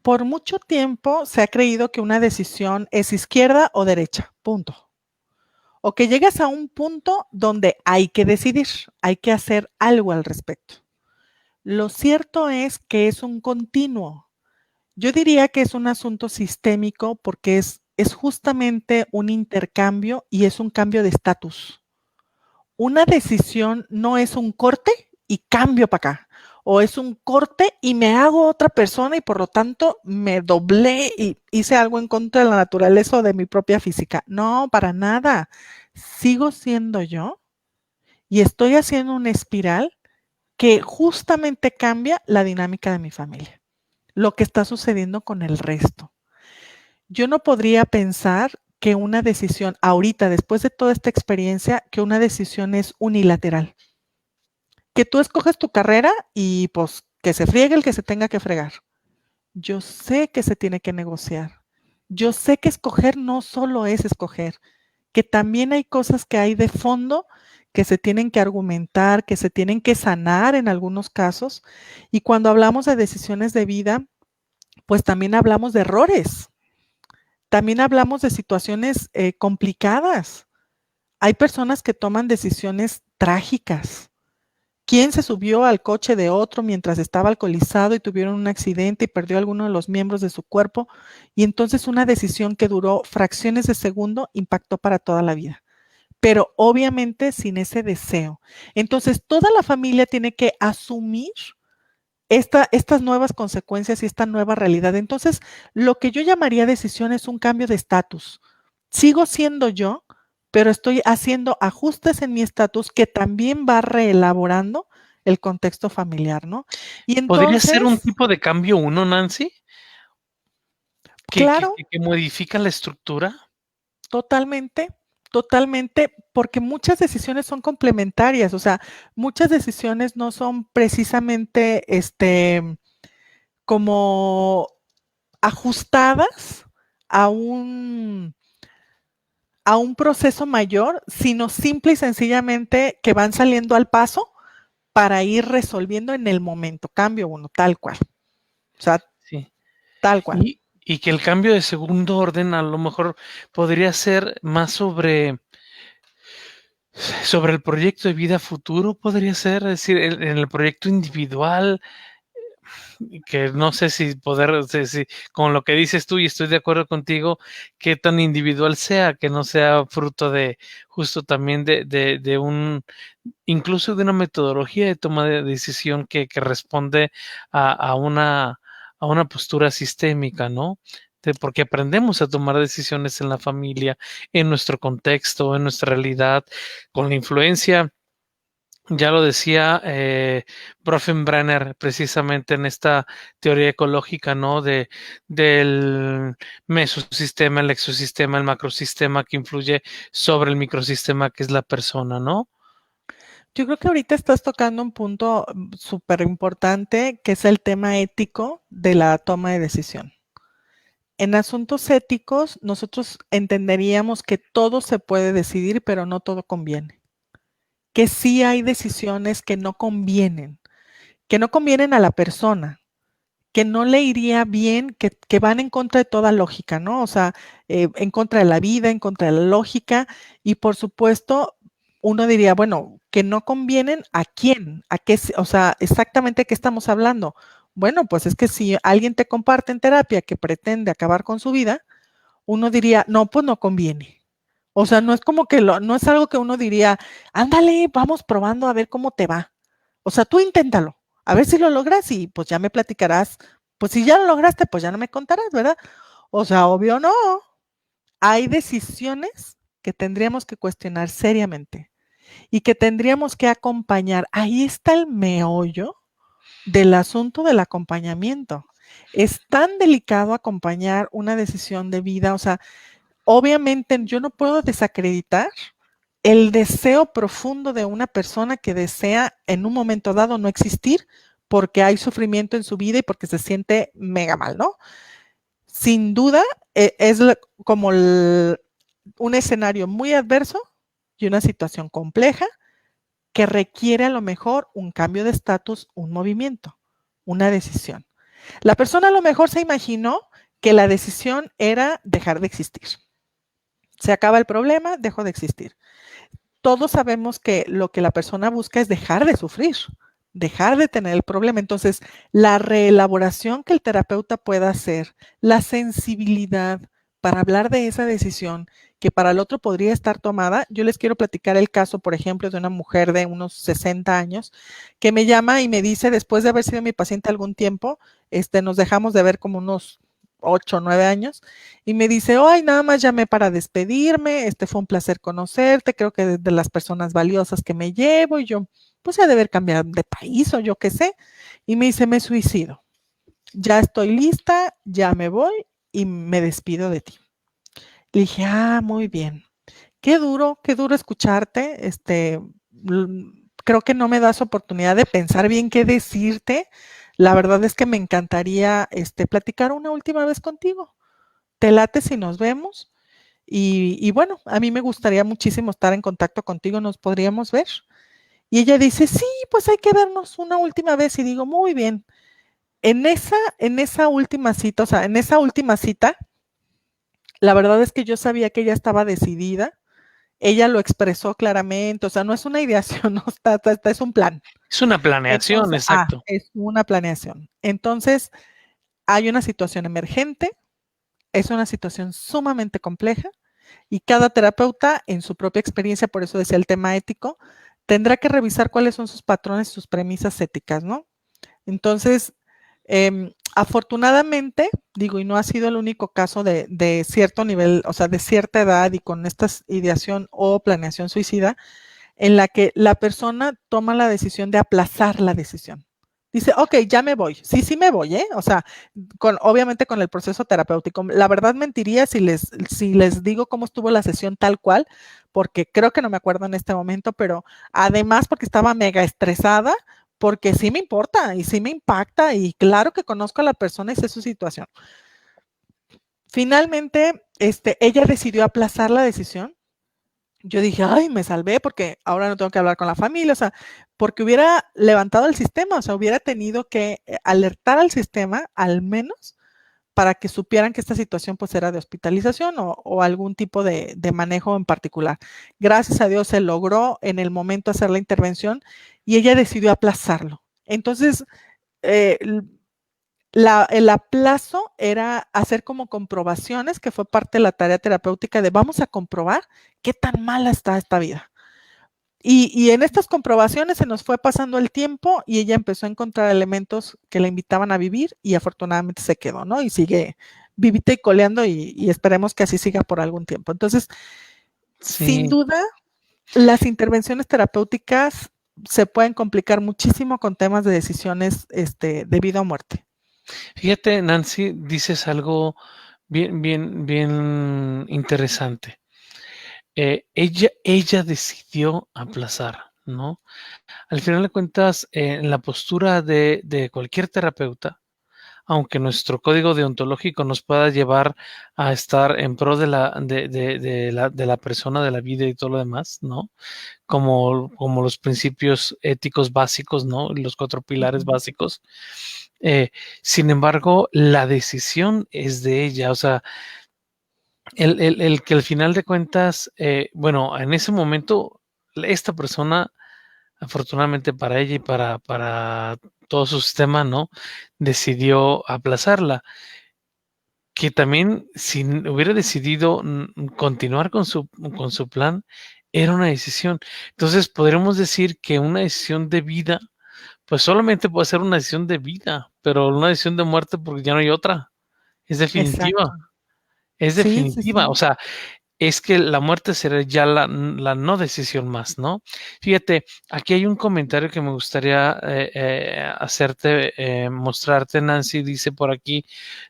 Por mucho tiempo se ha creído que una decisión es izquierda o derecha, punto. O que llegas a un punto donde hay que decidir, hay que hacer algo al respecto. Lo cierto es que es un continuo. Yo diría que es un asunto sistémico porque es justamente un intercambio y es un cambio de estatus. Una decisión no es un corte y cambio para acá. O es un corte y me hago otra persona y por lo tanto me doblé y hice algo en contra de la naturaleza o de mi propia física. No, para nada. Sigo siendo yo y estoy haciendo una espiral que justamente cambia la dinámica de mi familia, lo que está sucediendo con el resto. Yo no podría pensar que una decisión ahorita, después de toda esta experiencia, que una decisión es unilateral. Que tú escoges tu carrera y pues que se friegue el que se tenga que fregar. Yo sé que se tiene que negociar. Yo sé que escoger no solo es escoger, que también hay cosas que hay de fondo que se tienen que argumentar, que se tienen que sanar en algunos casos. Y cuando hablamos de decisiones de vida, pues también hablamos de errores, también hablamos de situaciones complicadas. Hay personas que toman decisiones trágicas. ¿Quién se subió al coche de otro mientras estaba alcoholizado y tuvieron un accidente y perdió alguno de los miembros de su cuerpo? Y entonces una decisión que duró fracciones de segundo impactó para toda la vida. Pero obviamente sin ese deseo. Entonces toda la familia tiene que asumir estas nuevas consecuencias y esta nueva realidad. Entonces, lo que yo llamaría decisión es un cambio de estatus. Sigo siendo yo, pero estoy haciendo ajustes en mi estatus que también va reelaborando el contexto familiar, ¿no? Y ¿Podría ser un entonces, tipo de cambio uno, Nancy? claro, Que modifica la estructura. totalmente, totalmente, porque muchas decisiones son complementarias, o sea, muchas decisiones no son precisamente como ajustadas a un, a un proceso mayor, sino simple y sencillamente que van saliendo al paso para ir resolviendo en el momento. Cambio uno, tal cual. O sea, Sí. tal cual. Y que el cambio de segundo orden a lo mejor podría ser más sobre el proyecto de vida futuro, podría ser, es decir, en el proyecto individual, que no sé si poder, si, con lo que dices tú, y estoy de acuerdo contigo, qué tan individual sea, que no sea fruto de justo también de un, incluso de una metodología de toma de decisión que responde a una postura sistémica, ¿no? Porque aprendemos a tomar decisiones en la familia, en nuestro contexto, en nuestra realidad, con la influencia, ya lo decía Bronfenbrenner precisamente en esta teoría ecológica, ¿no? Del mesosistema, el exosistema, el macrosistema que influye sobre el microsistema que es la persona, ¿no? Yo creo que ahorita estás tocando un punto súper importante, que es el tema ético de la toma de decisión. En asuntos éticos, nosotros entenderíamos que todo se puede decidir, pero no todo conviene. Que sí hay decisiones que no convienen a la persona, que no le iría bien, que van en contra de toda lógica, ¿no? O sea, en contra de la vida, en contra de la lógica, y por supuesto, uno diría, bueno, que no convienen a quién, a qué, o sea, exactamente qué estamos hablando. Bueno, pues es que si alguien te comparte en terapia que pretende acabar con su vida, uno diría, no, pues no conviene. O sea, no es como que no es algo que uno diría, ándale, vamos probando a ver cómo te va. O sea, tú inténtalo, a ver si lo logras y pues ya me platicarás. Pues si ya lo lograste, pues ya no me contarás, ¿verdad? O sea, obvio no. Hay decisiones que tendríamos que cuestionar seriamente y que tendríamos que acompañar. Ahí está el meollo del asunto del acompañamiento. Es tan delicado acompañar una decisión de vida, o sea, obviamente yo no puedo desacreditar el deseo profundo de una persona que desea en un momento dado no existir porque hay sufrimiento en su vida y porque se siente mega mal, ¿no? Sin duda, es como un escenario muy adverso y una situación compleja que requiere a lo mejor un cambio de estatus, un movimiento, una decisión. La persona a lo mejor se imaginó que la decisión era dejar de existir. Se acaba el problema, dejo de existir. Todos sabemos que lo que la persona busca es dejar de sufrir, dejar de tener el problema. Entonces, la reelaboración que el terapeuta pueda hacer, la sensibilidad para hablar de esa decisión que para el otro podría estar tomada. Yo les quiero platicar el caso, por ejemplo, de una mujer de unos 60 años que me llama y me dice, después de haber sido mi paciente algún tiempo, nos dejamos de ver como unos 8 o 9 años, y me dice, ay, nada más llamé para despedirme, fue un placer conocerte, creo que de las personas valiosas que me llevo, y yo, pues he de haber cambiado de país o yo qué sé, y me dice, me suicido, ya estoy lista, ya me voy y me despido de ti. Le dije, ah, muy bien, qué duro escucharte, creo que no me das oportunidad de pensar bien qué decirte. La verdad es que me encantaría platicar una última vez contigo. ¿Te late si nos vemos? Y bueno, a mí me gustaría muchísimo estar en contacto contigo, ¿nos podríamos ver? Y ella dice, sí, pues hay que vernos una última vez. Y digo, muy bien. En esa última cita, o sea, en esa última cita, la verdad es que yo sabía que ella estaba decidida. Ella lo expresó claramente, o sea, no es una ideación, no es un plan. Es una planeación, Entonces, exacto. es una planeación. Entonces, hay una situación emergente, es una situación sumamente compleja y cada terapeuta en su propia experiencia, por eso decía el tema ético, tendrá que revisar cuáles son sus patrones, sus premisas éticas, ¿no? Entonces, afortunadamente, digo, y no ha sido el único caso de cierto nivel, o sea, de cierta edad y con esta ideación o planeación suicida, en la que la persona toma la decisión de aplazar la decisión. Dice, ok, ya me voy. Sí, sí me voy, ¿eh? O sea, obviamente con el proceso terapéutico. La verdad mentiría si les digo cómo estuvo la sesión tal cual, porque creo que no me acuerdo en este momento, pero además porque estaba mega estresada, porque sí me importa y sí me impacta y claro que conozco a la persona y sé su situación. Finalmente, ella decidió aplazar la decisión. Yo dije, ay, me salvé porque ahora no tengo que hablar con la familia, o sea, porque hubiera levantado el sistema, o sea, hubiera tenido que alertar al sistema al menos para que supieran que esta situación pues era de hospitalización o algún tipo de manejo en particular. Gracias a Dios se logró en el momento hacer la intervención y ella decidió aplazarlo. Entonces, eh, el aplazo era hacer como comprobaciones, que fue parte de la tarea terapéutica de vamos a comprobar qué tan mala está esta vida. Y en estas comprobaciones se nos fue pasando el tiempo y ella empezó a encontrar elementos que la invitaban a vivir y afortunadamente se quedó, ¿no? Y sigue vivita y coleando y esperemos que así siga por algún tiempo. Entonces, sin Sí. duda, las intervenciones terapéuticas se pueden complicar muchísimo con temas de decisiones de vida o muerte. Fíjate, Nancy, dices algo bien interesante. Ella decidió aplazar, ¿no? Al final de cuentas, en la postura de cualquier terapeuta, aunque nuestro código deontológico nos pueda llevar a estar en pro de la persona, de la vida y todo lo demás, ¿no? Como los principios éticos básicos, ¿no? Los 4 pilares básicos. Sin embargo, la decisión es de ella, o sea, el que al final de cuentas, bueno, en ese momento, esta persona, afortunadamente para ella y para todo su sistema, ¿no? Decidió aplazarla. Que también, si hubiera decidido continuar con su plan, era una decisión. Entonces, podríamos decir que una decisión de vida, pues solamente puede ser una decisión de vida, pero una decisión de muerte porque ya no hay otra. Es definitiva. Exacto. Es Sí, sí, definitiva. O sí. sea, es que la muerte será ya la no decisión más, ¿no? Fíjate, aquí hay un comentario que me gustaría mostrarte, Nancy. Dice por aquí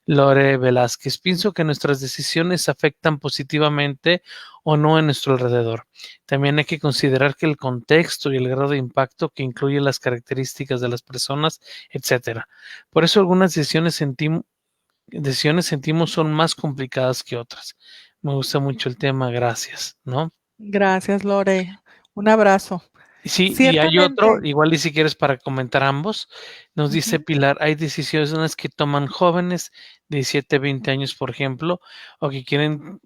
Lore Velázquez: pienso que nuestras decisiones afectan positivamente o no en nuestro alrededor. También hay que considerar que el contexto y el grado de impacto que incluye las características de las personas, etcétera. Por eso algunas decisiones sentimos son más complicadas que otras. Me gusta mucho el tema, gracias, ¿no? Gracias, Lore. Un abrazo. Sí, y hay otro, Ciertamente. igual y si quieres para comentar ambos, nos dice Ujú. Pilar: hay decisiones que toman jóvenes de 17, 20 años, por ejemplo, o que quieren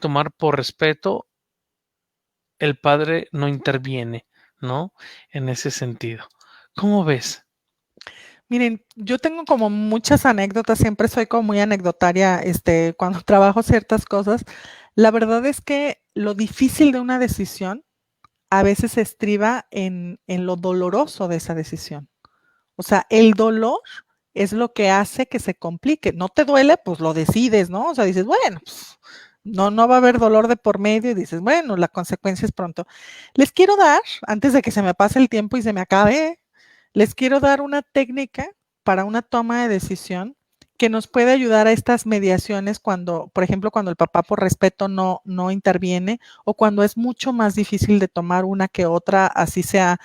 tomar por respeto, el padre no interviene, ¿no? En ese sentido. ¿Cómo ves? Miren, yo tengo como muchas anécdotas, siempre soy como muy anecdotaria, cuando trabajo ciertas cosas. La verdad es que lo difícil de una decisión a veces se estriba en lo doloroso de esa decisión. O sea, el dolor es lo que hace que se complique. No te duele, pues lo decides, ¿no? O sea, dices, bueno, pues, no va a haber dolor de por medio y dices, bueno, la consecuencia es pronto. Les quiero dar, antes de que se me pase el tiempo y se me acabe, les quiero dar una técnica para una toma de decisión que nos puede ayudar a estas mediaciones cuando, por ejemplo, cuando el papá por respeto no interviene o cuando es mucho más difícil de tomar una que otra, así sea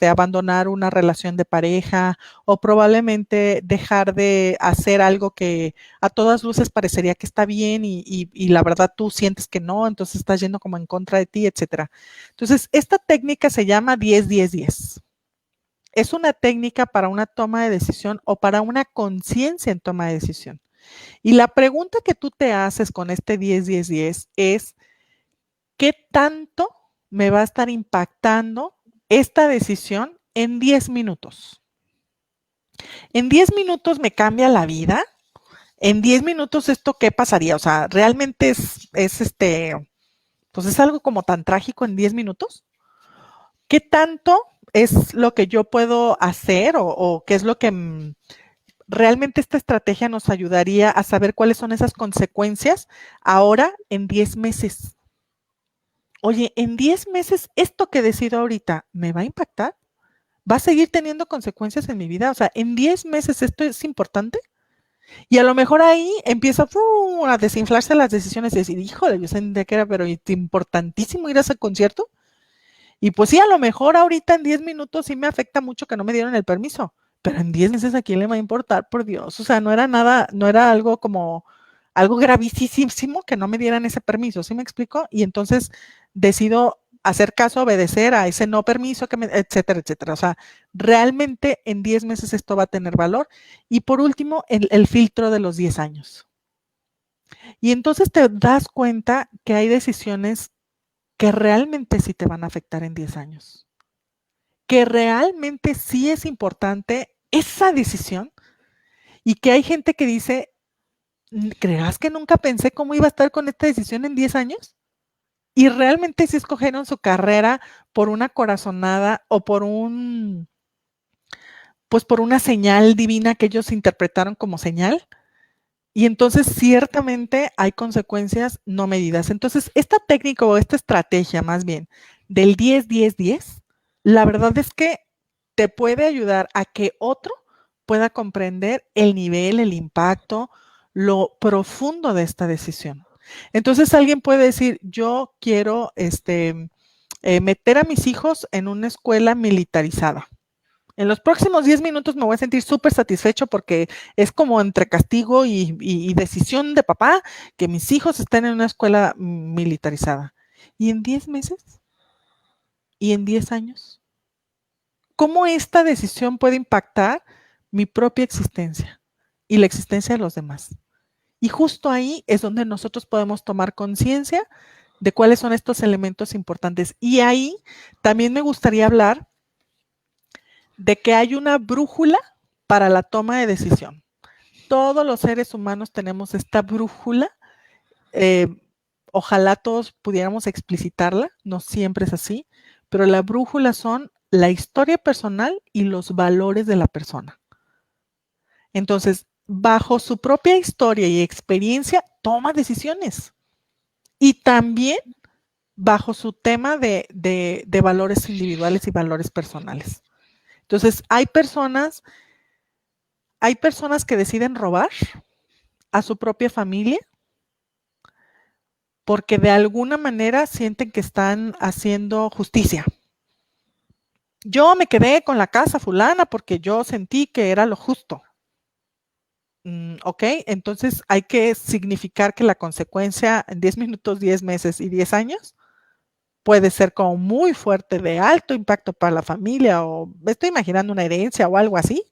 abandonar una relación de pareja o probablemente dejar de hacer algo que a todas luces parecería que está bien y la verdad tú sientes que no, entonces estás yendo como en contra de ti, etcétera. Entonces, esta técnica se llama 10-10-10. Es una técnica para una toma de decisión o para una conciencia en toma de decisión. Y la pregunta que tú te haces con este 10-10-10 es, ¿qué tanto me va a estar impactando esta decisión en 10 minutos? ¿En 10 minutos me cambia la vida? ¿En 10 minutos esto qué pasaría? O sea, ¿realmente pues es algo como tan trágico en 10 minutos? ¿Qué tanto es lo que yo puedo hacer o qué es lo que realmente esta estrategia nos ayudaría a saber cuáles son esas consecuencias ahora en 10 meses? Oye, en 10 meses, ¿esto que decido ahorita me va a impactar? ¿Va a seguir teniendo consecuencias en mi vida? O sea, en 10 meses esto es importante. Y a lo mejor ahí empieza a desinflarse las decisiones y decir, híjole, yo sentía que era pero importantísimo ir a ese concierto. Y pues sí, a lo mejor ahorita en 10 minutos sí me afecta mucho que no me dieron el permiso, pero en 10 meses a quién le va a importar, por Dios. O sea, no era nada, no era algo como algo gravísimo que no me dieran ese permiso, ¿sí me explico? Y entonces decido hacer caso, obedecer a ese no permiso, etcétera, etcétera. O sea, realmente en 10 meses esto va a tener valor. Y por último, el filtro de los 10 años. Y entonces te das cuenta que hay decisiones que realmente sí te van a afectar en 10 años, que realmente sí es importante esa decisión y que hay gente que dice, ¿creerás que nunca pensé cómo iba a estar con esta decisión en 10 años? Y realmente sí escogieron su carrera por una corazonada o pues por una señal divina que ellos interpretaron como señal. Y entonces ciertamente hay consecuencias no medidas. Entonces, esta técnica o esta estrategia más bien del 10-10-10, la verdad es que te puede ayudar a que otro pueda comprender el nivel, el impacto, lo profundo de esta decisión. Entonces alguien puede decir, yo quiero meter a mis hijos en una escuela militarizada. En los próximos 10 minutos me voy a sentir súper satisfecho porque es como entre castigo y decisión de papá que mis hijos estén en una escuela militarizada. ¿Y en 10 meses? ¿Y en 10 años? ¿Cómo esta decisión puede impactar mi propia existencia y la existencia de los demás? Y justo ahí es donde nosotros podemos tomar conciencia de cuáles son estos elementos importantes. Y ahí también me gustaría hablar de que hay una brújula para la toma de decisión. Todos los seres humanos tenemos esta brújula. Ojalá todos pudiéramos explicitarla, no siempre es así, pero la brújula son la historia personal y los valores de la persona. Entonces, bajo su propia historia y experiencia, toma decisiones. y también bajo su tema de valores individuales y valores personales. Entonces, hay personas que deciden robar a su propia familia porque de alguna manera sienten que están haciendo justicia. Yo me quedé con la casa fulana porque yo sentí que era lo justo. Ok, entonces hay que significar que la consecuencia en 10 minutos, 10 meses y 10 años puede ser como muy fuerte, de alto impacto para la familia, o me estoy imaginando una herencia o algo así.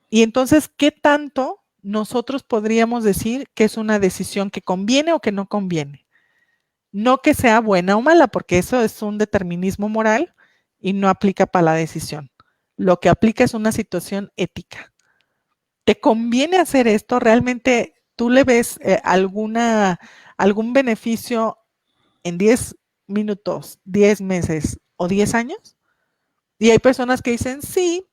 Y entonces, ¿qué tanto nosotros podríamos decir que es una decisión que conviene o que no conviene? No que sea buena o mala, porque eso es un determinismo moral y no aplica para la decisión. Lo que aplica es una situación ética. ¿Te conviene hacer esto? ¿Realmente tú le ves algún beneficio en 10 minutos, 10 meses o 10 años? Y hay personas que dicen, sí,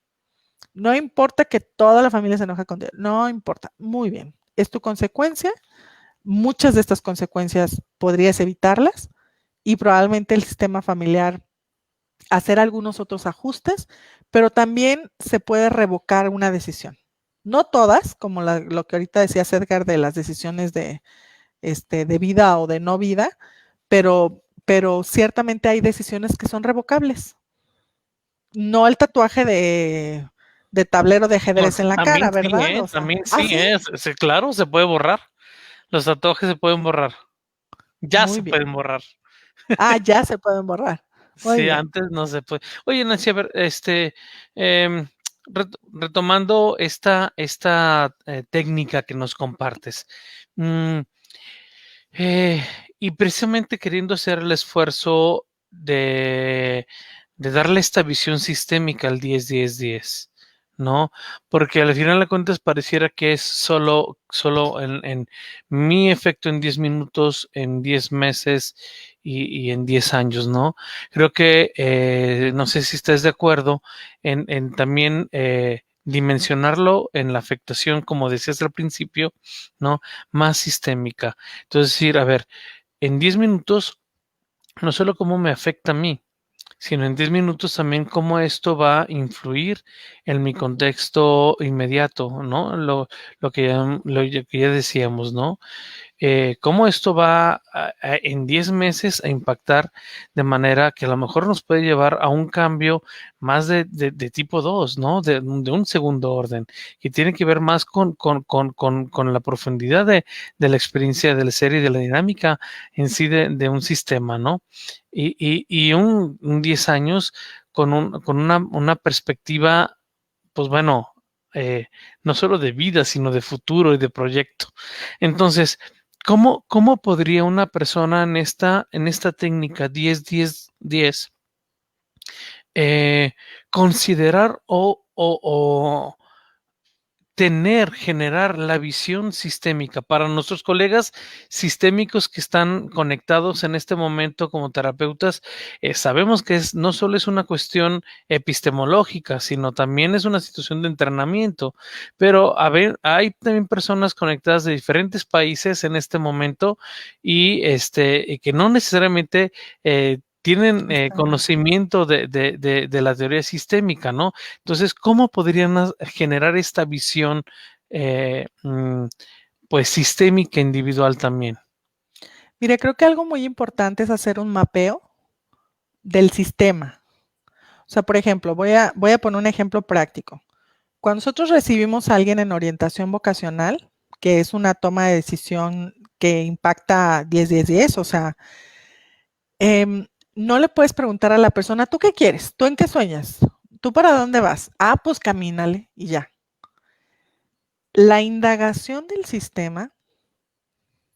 no importa que toda la familia se enoje contigo, no importa, muy bien, es tu consecuencia, muchas de estas consecuencias podrías evitarlas y probablemente el sistema familiar hacer algunos otros ajustes, pero también se puede revocar una decisión. No todas, como lo que ahorita decía Edgar de las decisiones de vida o de no vida, pero ciertamente hay decisiones que son revocables. No el tatuaje de tablero de ajedrez en la cara, También sí, ¿verdad? O sea, también sí, sí, claro, se puede borrar. Los tatuajes se pueden borrar. Ya muy se bien. pueden borrar. Ya se pueden borrar. Muy Sí, bien. antes no se puede. Oye, Nancy, a ver, em, retomando esta técnica que nos compartes, mm, eh, y precisamente queriendo hacer el esfuerzo de darle esta visión sistémica al 10-10-10, ¿no? Porque al final de cuentas pareciera que es solo en mi efecto en 10 minutos, en 10 meses y en 10 años, ¿no? Creo que, no sé si estás de acuerdo en también dimensionarlo en la afectación, como decías al principio, ¿no? Más sistémica. Entonces, decir, a ver, en 10 minutos, no solo cómo me afecta a mí, sino en 10 minutos también cómo esto va a influir en mi contexto inmediato, ¿no? Lo que ya decíamos, ¿no? Cómo esto va en 10 meses a impactar de manera que a lo mejor nos puede llevar a un cambio más de tipo 2, ¿no? De un segundo orden, que tiene que ver más con la profundidad de la experiencia del ser y de la dinámica en sí de un sistema, ¿no? Y un 10 años con una perspectiva, pues bueno, no solo de vida, sino de futuro y de proyecto. Entonces, ¿cómo podría una persona en esta técnica 10-10-10 considerar o generar la visión sistémica para nuestros colegas sistémicos que están conectados en este momento como terapeutas? Sabemos que no solo es una cuestión epistemológica, sino también es una situación de entrenamiento, pero hay también personas conectadas de diferentes países en este momento y que no necesariamente tienen conocimiento de la teoría sistémica, ¿no? Entonces, ¿cómo podrían generar esta visión, pues, sistémica individual también? Mire, creo que algo muy importante es hacer un mapeo del sistema. O sea, por ejemplo, voy a poner un ejemplo práctico. Cuando nosotros recibimos a alguien en orientación vocacional, que es una toma de decisión que impacta 10-10-10, o sea, no le puedes preguntar a la persona, ¿tú qué quieres? ¿Tú en qué sueñas? ¿Tú para dónde vas? Pues camínale y ya. La indagación del sistema,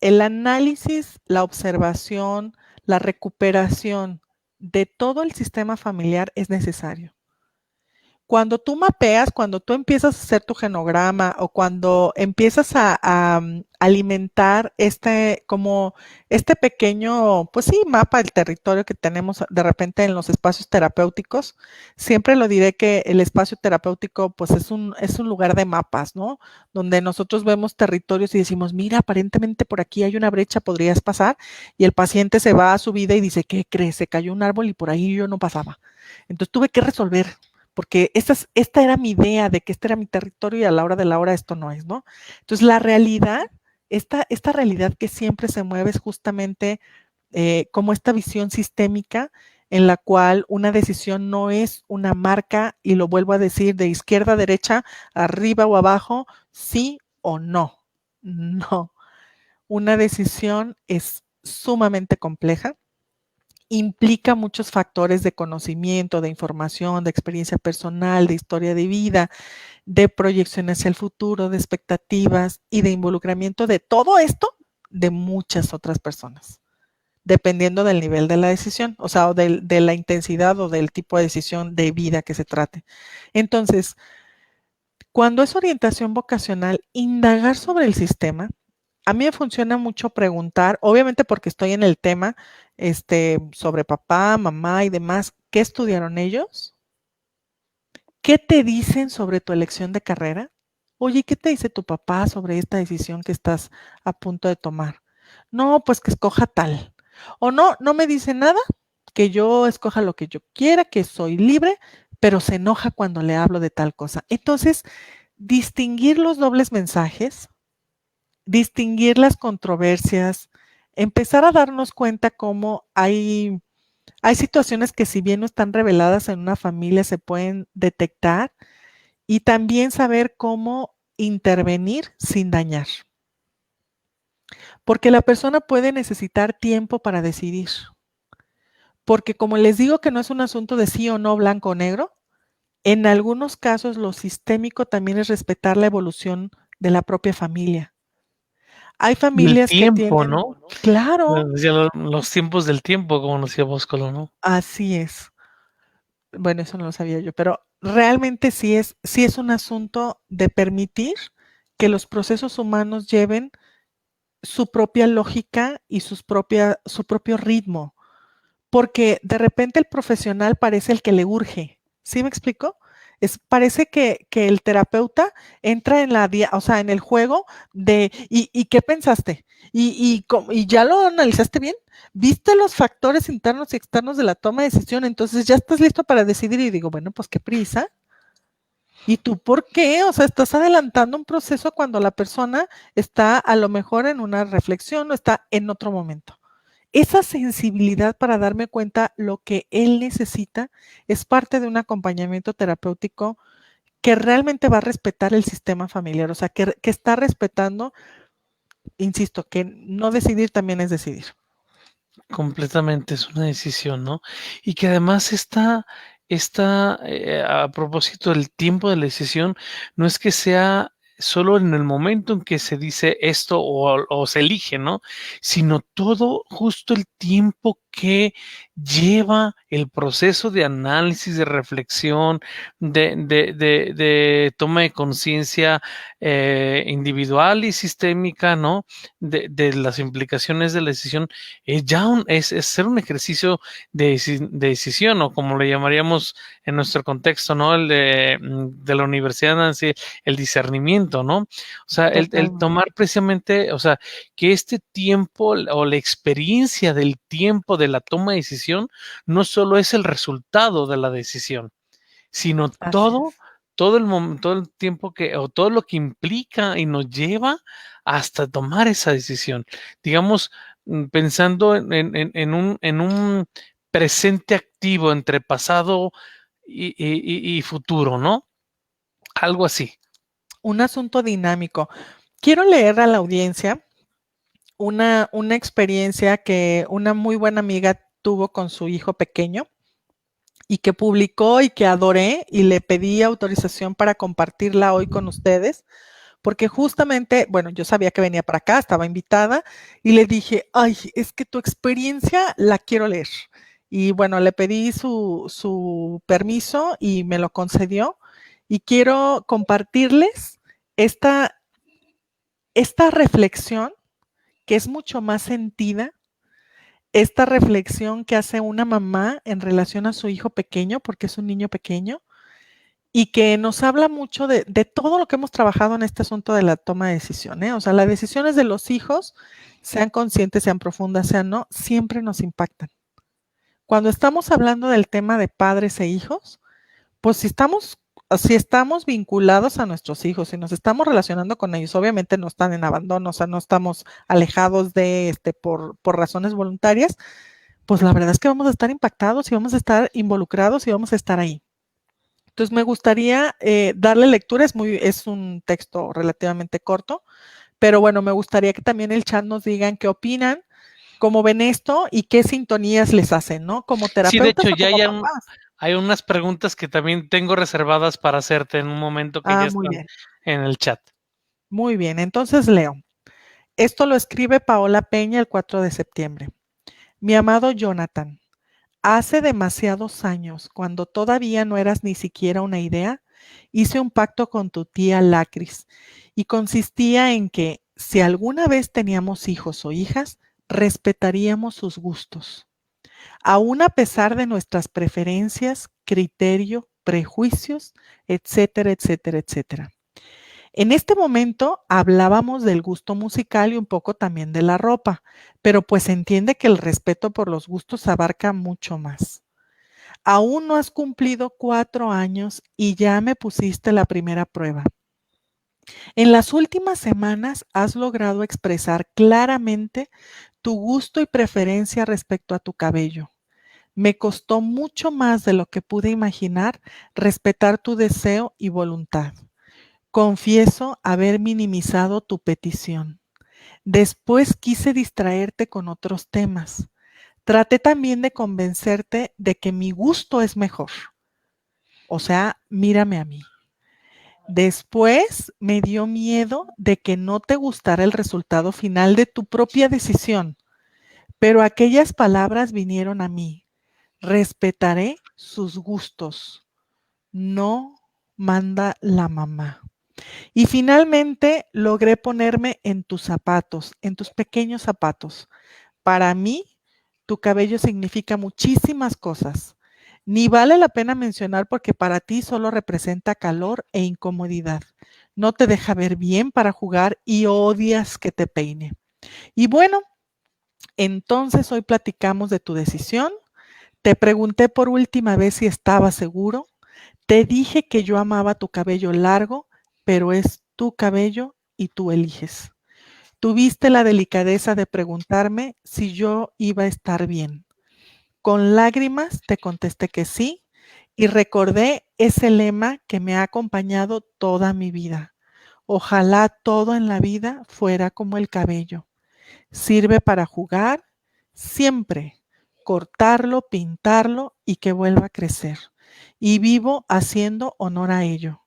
el análisis, la observación, la recuperación de todo el sistema familiar es necesario. cuando tú mapeas, cuando tú empiezas a hacer tu genograma o cuando empiezas a alimentar como este pequeño, pues sí, mapa del territorio que tenemos de repente en los espacios terapéuticos, siempre lo diré que el espacio terapéutico pues es un lugar de mapas, ¿no? Donde nosotros vemos territorios y decimos, mira, aparentemente por aquí hay una brecha, podrías pasar, y el paciente se va a su vida y dice, ¿qué crees? Se cayó un árbol y por ahí yo no pasaba. Entonces tuve que resolver, porque esta era mi idea de que este era mi territorio y a la hora de la hora esto no es, ¿no? Entonces la realidad, esta realidad que siempre se mueve es justamente como esta visión sistémica en la cual una decisión no es una marca, y lo vuelvo a decir, de izquierda a derecha, arriba o abajo, sí o no. No, una decisión es sumamente compleja, implica muchos factores de conocimiento, de información, de experiencia personal, de historia de vida, de proyección hacia el futuro, de expectativas y de involucramiento de todo esto de muchas otras personas, dependiendo del nivel de la decisión, o sea, o de la intensidad o del tipo de decisión de vida que se trate. Entonces, cuando es orientación vocacional, indagar sobre el sistema, a mí me funciona mucho preguntar, obviamente porque estoy en el tema sobre papá, mamá y demás, ¿qué estudiaron ellos? ¿Qué te dicen sobre tu elección de carrera? Oye, ¿qué te dice tu papá sobre esta decisión que estás a punto de tomar? No, pues que escoja tal. O no, no me dice nada, que yo escoja lo que yo quiera, que soy libre, pero se enoja cuando le hablo de tal cosa. Entonces, distinguir los dobles mensajes, distinguir las controversias, empezar a darnos cuenta cómo hay situaciones que si bien no están reveladas en una familia, se pueden detectar, y también saber cómo intervenir sin dañar. Porque la persona puede necesitar tiempo para decidir. Porque como les digo que no es un asunto de sí o no, blanco o negro, en algunos casos lo sistémico también es respetar la evolución de la propia familia. Hay Y el familias que tiempo, tienen, ¿no? claro, Decía los tiempos del tiempo, como nos decía Boscolo, ¿no? así es. Bueno, eso no lo sabía yo, pero realmente sí es un asunto de permitir que los procesos humanos lleven su propia lógica y su propio ritmo, porque de repente el profesional parece el que le urge. ¿Sí me explico? Parece que el terapeuta entra en o sea, en el juego de ¿y qué pensaste? ¿Y ya lo analizaste bien? ¿Viste los factores internos y externos de la toma de decisión? Entonces ya estás listo para decidir, y digo, bueno, pues qué prisa. ¿Y tú por qué? O sea, estás adelantando un proceso cuando la persona está a lo mejor en una reflexión o está en otro momento. Esa sensibilidad para darme cuenta lo que él necesita es parte de un acompañamiento terapéutico que realmente va a respetar el sistema familiar, o sea, que está respetando, insisto, que no decidir también es decidir. Completamente, es una decisión, ¿no? Y que además a propósito del tiempo de la decisión, no es que sea solo en el momento en que se dice esto o se elige, ¿no? Sino todo justo el tiempo que lleva el proceso de análisis, de reflexión, de toma de conciencia individual y sistémica, ¿no? De las implicaciones de la decisión, es ser un ejercicio de decisión, o como le llamaríamos en nuestro contexto, ¿no? El de la universidad, Nancy, el discernimiento, ¿no? O sea, el tomar precisamente, o sea, que este tiempo o la experiencia del tiempo de la toma de decisión no solo es el resultado de la decisión, sino todo el tiempo o todo lo que implica y nos lleva hasta tomar esa decisión. Digamos, pensando en un presente activo entre pasado y futuro, ¿no? Algo así. Un asunto dinámico. Quiero leer a la audiencia una experiencia que una muy buena amiga tuvo con su hijo pequeño y que publicó y que adoré, y le pedí autorización para compartirla hoy con ustedes, porque justamente, bueno, yo sabía que venía para acá, estaba invitada, y le dije, ay, es que tu experiencia la quiero leer. Y bueno, le pedí su permiso y me lo concedió, y quiero compartirles esta reflexión que es mucho más sentida, esta reflexión que hace una mamá en relación a su hijo pequeño, porque es un niño pequeño, y que nos habla mucho de todo lo que hemos trabajado en este asunto de la toma de decisión, ¿eh? O sea, las decisiones de los hijos, sean conscientes, sean profundas, sean no, siempre nos impactan. Cuando estamos hablando del tema de padres e hijos, pues si estamos vinculados a nuestros hijos, si nos estamos relacionando con ellos, obviamente no están en abandono, o sea, no estamos alejados de por razones voluntarias, pues la verdad es que vamos a estar impactados y vamos a estar involucrados y vamos a estar ahí. Entonces me gustaría darle lectura, es un texto relativamente corto, pero bueno, me gustaría que también el chat nos digan qué opinan, cómo ven esto y qué sintonías les hacen, ¿no? Como Sí, de terapeutas hecho, o ya como papás. hay unas preguntas que también tengo reservadas para hacerte en un momento que ya Muy están bien, en el chat. muy bien. Entonces leo. Esto lo escribe Paola Peña el 4 de septiembre. Mi amado Jonathan, hace demasiados años, cuando todavía no eras ni siquiera una idea, hice un pacto con tu tía Lacris y consistía en que si alguna vez teníamos hijos o hijas, respetaríamos sus gustos, aun a pesar de nuestras preferencias, criterio, prejuicios, etcétera, etcétera, etcétera. En este momento hablábamos del gusto musical y un poco también de la ropa, pero pues se entiende que el respeto por los gustos abarca mucho más. Aún no has cumplido 4 años y ya me pusiste la primera prueba. En las últimas semanas has logrado expresar claramente tu gusto y preferencia respecto a tu cabello. Me costó mucho más de lo que pude imaginar respetar tu deseo y voluntad. Confieso haber minimizado tu petición. Después quise distraerte con otros temas. Traté también de convencerte de que mi gusto es mejor. O sea, mírame a mí. Después me dio miedo de que no te gustara el resultado final de tu propia decisión, pero aquellas palabras vinieron a mí. Respetaré sus gustos. No manda la mamá. Y finalmente logré ponerme en tus zapatos, en tus pequeños zapatos. Para mí, tu cabello significa muchísimas cosas. Ni vale la pena mencionar porque para ti solo representa calor e incomodidad. No te deja ver bien para jugar y odias que te peine. Y bueno, entonces hoy platicamos de tu decisión. Te pregunté por última vez si estabas seguro. Te dije que yo amaba tu cabello largo, pero es tu cabello y tú eliges. Tuviste la delicadeza de preguntarme si yo iba a estar bien. Con lágrimas te contesté que sí y recordé ese lema que me ha acompañado toda mi vida. Ojalá todo en la vida fuera como el cabello. Sirve para jugar siempre, cortarlo, pintarlo y que vuelva a crecer. Y vivo haciendo honor a ello.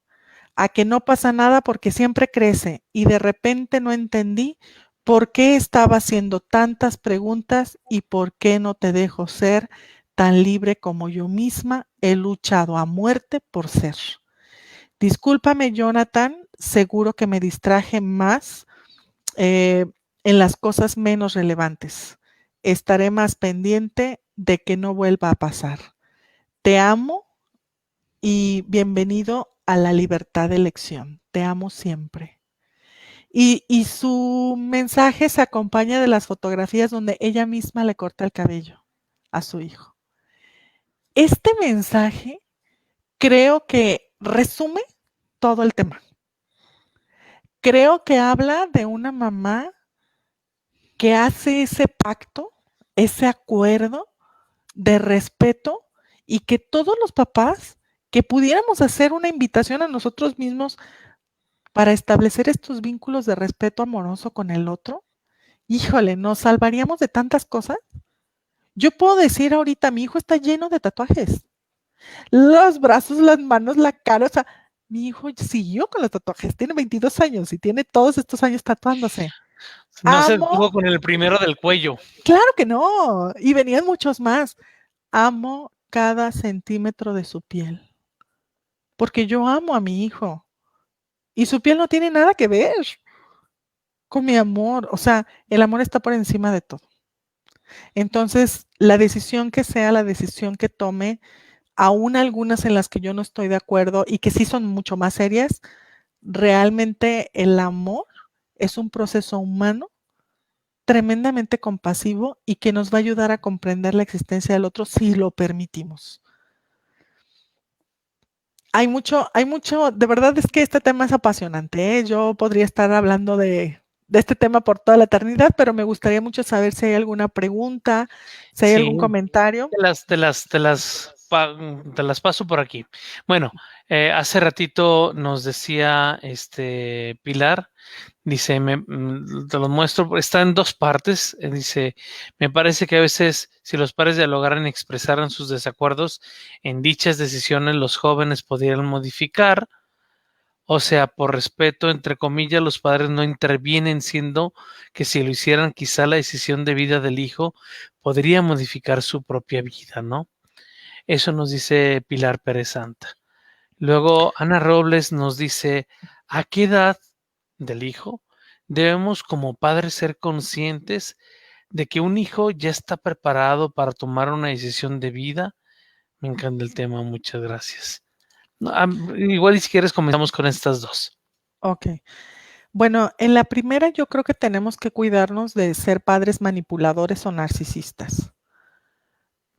A que no pasa nada porque siempre crece y de repente no entendí por qué estaba haciendo tantas preguntas y por qué no te dejo ser tan libre como yo misma he luchado a muerte por ser. Discúlpame, Jonathan, seguro que me distraje más eh, en las cosas menos relevantes. Estaré más pendiente de que no vuelva a pasar. Te amo y bienvenido a la libertad de elección. Te amo siempre. Y su mensaje se acompaña de las fotografías donde ella misma le corta el cabello a su hijo. Este mensaje creo que resume todo el tema. Creo que habla de una mamá que hace ese pacto, ese acuerdo de respeto y que todos los papás que pudiéramos hacer una invitación a nosotros mismos para establecer estos vínculos de respeto amoroso con el otro, híjole, nos salvaríamos de tantas cosas. Yo puedo decir ahorita, mi hijo está lleno de tatuajes. Los brazos, las manos, la cara, o sea, mi hijo siguió con los tatuajes, tiene 22 años y tiene todos estos años tatuándose. No se Amo, detuvo con el primero del cuello. claro que no, y venían muchos más. Amo cada centímetro de su piel. porque yo amo a mi hijo y su piel no tiene nada que ver con mi amor. O sea, el amor está por encima de todo. Entonces, la decisión que sea, la decisión que tome, aún algunas en las que yo no estoy de acuerdo y que sí son mucho más serias, realmente el amor es un proceso humano tremendamente compasivo y que nos va a ayudar a comprender la existencia del otro si lo permitimos. Hay mucho, de verdad es que este tema es apasionante, ¿eh? Yo podría estar hablando de este tema por toda la eternidad, pero me gustaría mucho saber si hay alguna pregunta, si hay algún Sí, comentario. te las paso por aquí. Bueno, hace ratito nos decía Pilar, dice, te lo muestro, está en dos partes. Dice, me parece que a veces si los padres dialogaran y expresaran sus desacuerdos en dichas decisiones, los jóvenes podrían modificar. O sea, por respeto, entre comillas, los padres no intervienen, siendo que si lo hicieran, quizá la decisión de vida del hijo podría modificar su propia vida, ¿no? Eso nos dice Pilar Pérez Santa. Luego, Ana Robles nos dice, ¿a qué edad del hijo debemos como padres ser conscientes de que un hijo ya está preparado para tomar una decisión de vida? Me encanta el tema, muchas gracias. No, igual y si quieres comenzamos con estas dos. Ok. Bueno, en la primera yo creo que tenemos que cuidarnos de ser padres manipuladores o narcisistas.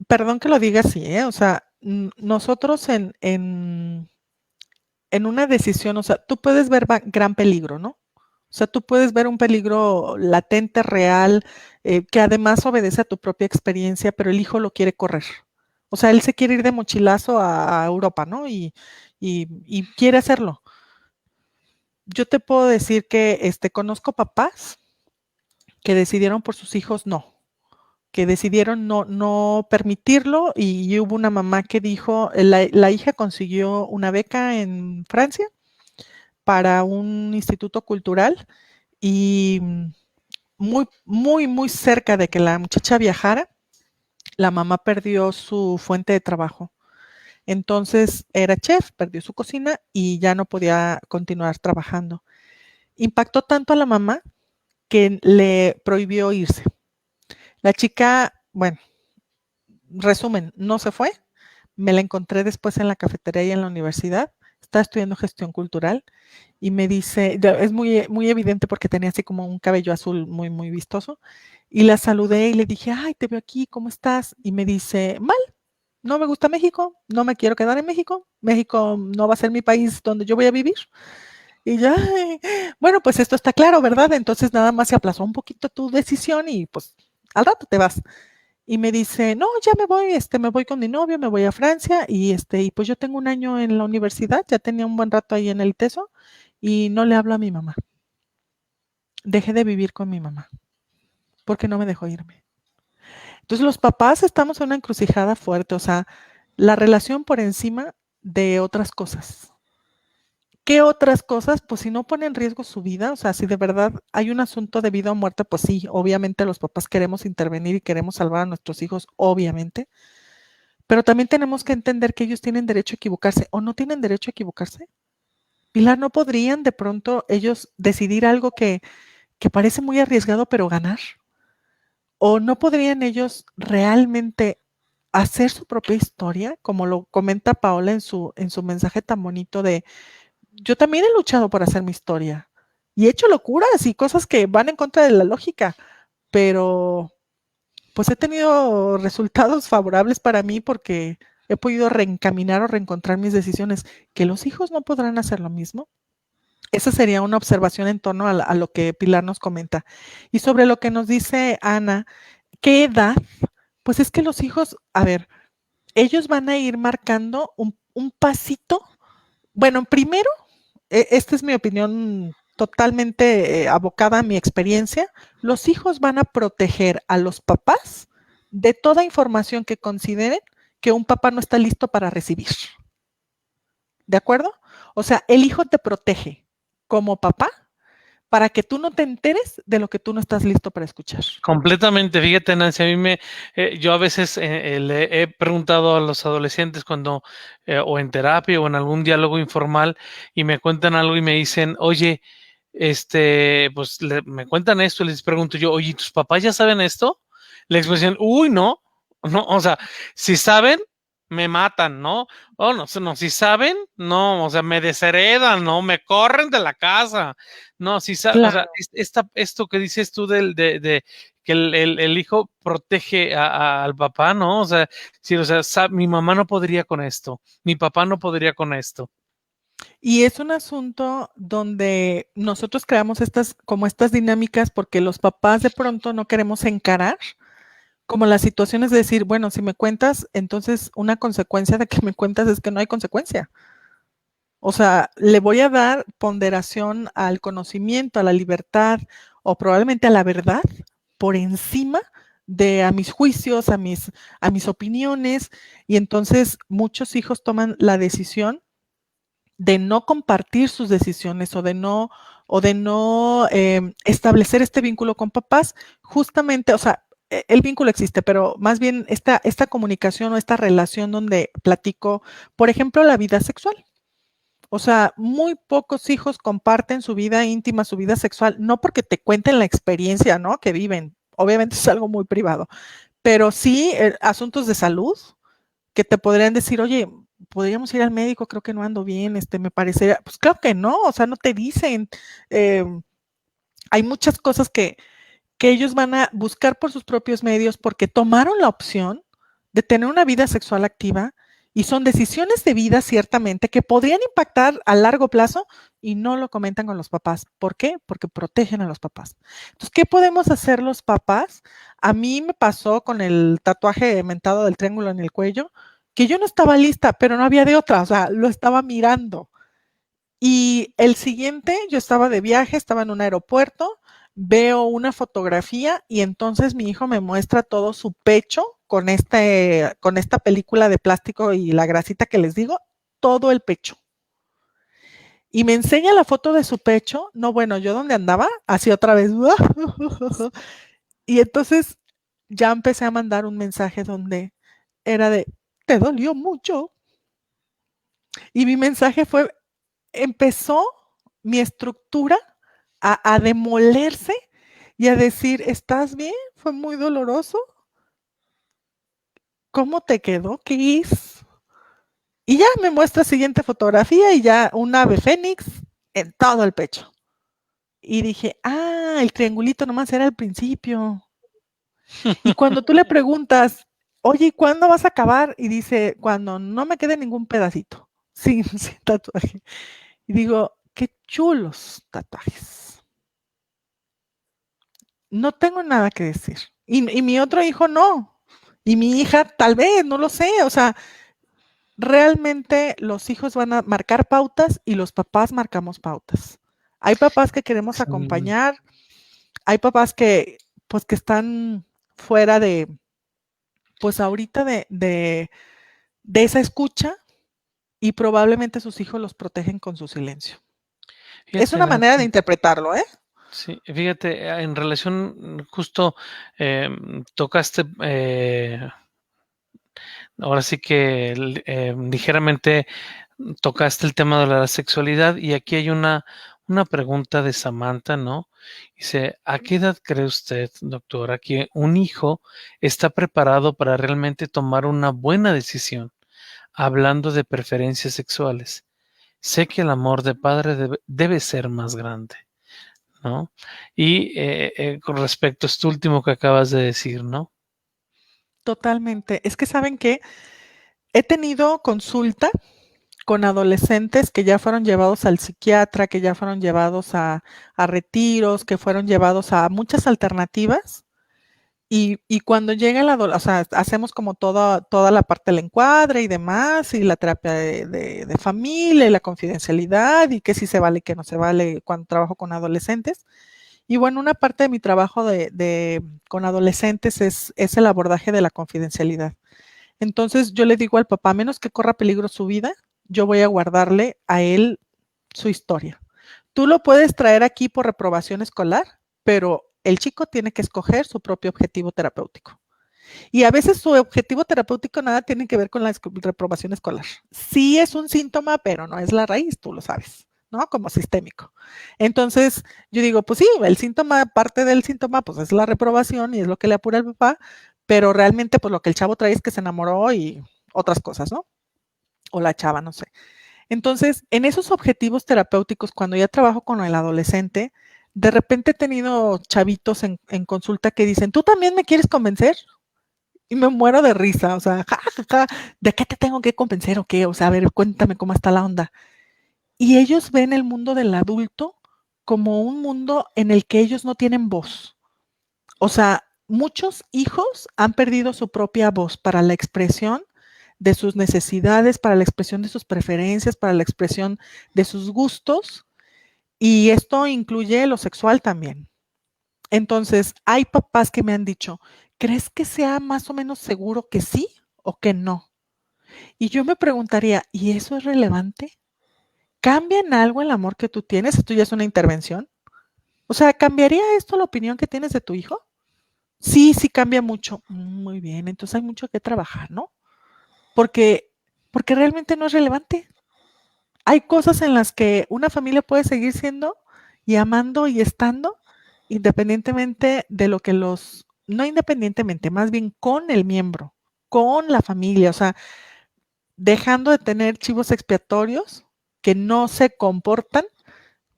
Perdón que lo diga así, ¿eh? O sea, nosotros en una decisión, o sea, tú puedes ver gran peligro, ¿no? O sea, tú puedes ver un peligro latente, real, que además obedece a tu propia experiencia, pero el hijo lo quiere correr. O sea, él se quiere ir de mochilazo a Europa, ¿no? Y quiere hacerlo. Yo te puedo decir que conozco papás que decidieron por sus hijos no, que decidieron no permitirlo y hubo una mamá que dijo, la hija consiguió una beca en Francia para un instituto cultural y muy, muy, muy cerca de que la muchacha viajara, la mamá perdió su fuente de trabajo. Entonces era chef, perdió su cocina y ya no podía continuar trabajando. Impactó tanto a la mamá que le prohibió irse. La chica, bueno, resumen, no se fue. Me la encontré después en la cafetería y en la universidad. Estaba estudiando gestión cultural y me dice, es muy, muy evidente porque tenía así como un cabello azul muy, muy vistoso. Y la saludé y le dije, ay, te veo aquí, ¿cómo estás? Y me dice, mal, no me gusta México, no me quiero quedar en México. México no va a ser mi país donde yo voy a vivir. Y ya, bueno, pues esto está claro, ¿verdad? Entonces nada más se aplazó un poquito tu decisión y pues al rato te vas. Y me dice, no, ya me voy con mi novio, me voy a Francia y pues yo tengo un año en la universidad, ya tenía un buen rato ahí en el TESO y no le hablo a mi mamá. Dejé de vivir con mi mamá porque no me dejó irme. Entonces los papás estamos en una encrucijada fuerte, o sea, la relación por encima de otras cosas. ¿Qué otras cosas? Pues si no pone en riesgo su vida, o sea, si de verdad hay un asunto de vida o muerte, pues sí, obviamente los papás queremos intervenir y queremos salvar a nuestros hijos, obviamente, pero también tenemos que entender que ellos tienen derecho a equivocarse o no tienen derecho a equivocarse. Pilar, ¿no podrían de pronto ellos decidir algo que parece muy arriesgado, pero ganar? ¿O no podrían ellos realmente hacer su propia historia, como lo comenta Paola en su mensaje tan bonito de yo también he luchado por hacer mi historia y he hecho locuras y cosas que van en contra de la lógica, pero pues he tenido resultados favorables para mí porque he podido reencaminar o reencontrar mis decisiones. ¿Que los hijos no podrán hacer lo mismo? Esa sería una observación en torno a lo que Pilar nos comenta. Y sobre lo que nos dice Ana, ¿qué edad? Pues es que los hijos, a ver, ellos van a ir marcando un pasito. Bueno, primero, esta es mi opinión totalmente abocada a mi experiencia, los hijos van a proteger a los papás de toda información que consideren que un papá no está listo para recibir. ¿De acuerdo? O sea, el hijo te protege como papá para que tú no te enteres de lo que tú no estás listo para escuchar. Completamente, fíjate, Nancy, a mí yo a veces le he preguntado a los adolescentes cuando, o en terapia o en algún diálogo informal, y me cuentan algo y me dicen, oye, pues me cuentan esto, y les pregunto yo, oye, ¿tus papás ya saben esto? Les dicen, uy, no, o sea, si saben, me matan, ¿no? Oh, no, si saben, no, o sea, me desheredan, ¿no? Me corren de la casa. No, si saben, o sea, esto que dices tú de que el hijo protege al papá, ¿no? O sea, sí, o sea, mi mamá no podría con esto, mi papá no podría con esto. Y es un asunto donde nosotros creamos como estas dinámicas porque los papás de pronto no queremos encarar como las situaciones de decir, bueno, si me cuentas, entonces una consecuencia de que me cuentas es que no hay consecuencia. O sea, le voy a dar ponderación al conocimiento, a la libertad o probablemente a la verdad por encima de a mis juicios, a mis opiniones. Y entonces muchos hijos toman la decisión de no compartir sus decisiones o de no establecer este vínculo con papás, justamente, o sea, el vínculo existe, pero más bien esta comunicación o esta relación donde platico, por ejemplo, la vida sexual. O sea, muy pocos hijos comparten su vida íntima, su vida sexual, no porque te cuenten la experiencia, ¿no? Que viven. Obviamente es algo muy privado, pero sí asuntos de salud que te podrían decir, oye, podríamos ir al médico, creo que no ando bien, me parecería, pues claro que no, o sea, no te dicen. Hay muchas cosas que ellos van a buscar por sus propios medios porque tomaron la opción de tener una vida sexual activa y son decisiones de vida ciertamente que podrían impactar a largo plazo y no lo comentan con los papás. ¿Por qué? Porque protegen a los papás. Entonces, ¿qué podemos hacer los papás? A mí me pasó con el tatuaje mentado del triángulo en el cuello, que yo no estaba lista, pero no había de otra, o sea, lo estaba mirando. Y el siguiente, yo estaba de viaje, estaba en un aeropuerto, veo una fotografía y entonces mi hijo me muestra todo su pecho con esta película de plástico y la grasita que les digo, todo el pecho. Y me enseña la foto de su pecho, no, bueno, yo donde andaba, así otra vez. Y entonces ya empecé a mandar un mensaje donde era de, te dolió mucho. Y mi mensaje fue, empezó mi estructura a demolerse y a decir, ¿estás bien? ¿Fue muy doloroso? ¿Cómo te quedó? ¿Qué hizo? Y ya me muestra la siguiente fotografía y ya un ave fénix en todo el pecho. Y dije, el triangulito nomás era el principio. Y cuando tú le preguntas, oye, ¿cuándo vas a acabar? Y dice, cuando no me quede ningún pedacito, sin tatuaje. Y digo, qué chulos tatuajes. No tengo nada que decir. Y mi otro hijo no. Y mi hija tal vez, no lo sé. O sea, realmente los hijos van a marcar pautas y los papás marcamos pautas. Hay papás que queremos acompañar, hay papás que están fuera de, pues ahorita de esa escucha y probablemente sus hijos los protegen con su silencio. Fíjate, es una manera de interpretarlo, ¿eh? Sí, fíjate, en relación, justo tocaste, ahora sí que ligeramente tocaste el tema de la sexualidad y aquí hay una pregunta de Samantha, ¿no? Dice, ¿a qué edad cree usted, doctora, que un hijo está preparado para realmente tomar una buena decisión, hablando de preferencias sexuales? Sé que el amor de padre debe ser más grande, ¿no? Y con respecto a esto último que acabas de decir, ¿no? Totalmente. Es que saben que he tenido consulta con adolescentes que ya fueron llevados al psiquiatra, que ya fueron llevados a retiros, que fueron llevados a muchas alternativas. Y cuando llega la o sea, hacemos como toda la parte del encuadre y demás, y la terapia de familia y la confidencialidad, y qué sí se vale y qué no se vale cuando trabajo con adolescentes. Y bueno, una parte de mi trabajo con adolescentes es el abordaje de la confidencialidad. Entonces yo le digo al papá, a menos que corra peligro su vida, yo voy a guardarle a él su historia. tú lo puedes traer aquí por reprobación escolar, pero el chico tiene que escoger su propio objetivo terapéutico. Y a veces su objetivo terapéutico nada tiene que ver con la reprobación escolar. Sí es un síntoma, pero no es la raíz, tú lo sabes, ¿no? Como sistémico. Entonces, yo digo, pues sí, el síntoma, parte del síntoma, pues es la reprobación y es lo que le apura al papá, pero realmente, pues lo que el chavo trae es que se enamoró y otras cosas, ¿no? O la chava, no sé. Entonces, en esos objetivos terapéuticos, cuando ya trabajo con el adolescente, de repente he tenido chavitos en consulta que dicen, ¿tú también me quieres convencer? Y me muero de risa, o sea, ja, ja, ja, ¿de qué te tengo que convencer o qué? O sea, a ver, cuéntame cómo está la onda. Y ellos ven el mundo del adulto como un mundo en el que ellos no tienen voz. O sea, muchos hijos han perdido su propia voz para la expresión de sus necesidades, para la expresión de sus preferencias, para la expresión de sus gustos, y esto incluye lo sexual también. Entonces, hay papás que me han dicho, ¿crees que sea más o menos seguro que sí o que no? Y yo me preguntaría, ¿y eso es relevante? ¿Cambia en algo el amor que tú tienes? ¿Esto ya es una intervención? O sea, ¿cambiaría esto la opinión que tienes de tu hijo? Sí, sí cambia mucho. Muy bien, entonces hay mucho que trabajar, ¿no? Porque, porque realmente no es relevante. Hay cosas en las que una familia puede seguir siendo y amando y estando independientemente de lo que no independientemente, más bien con el miembro, con la familia, o sea, dejando de tener chivos expiatorios que no se comportan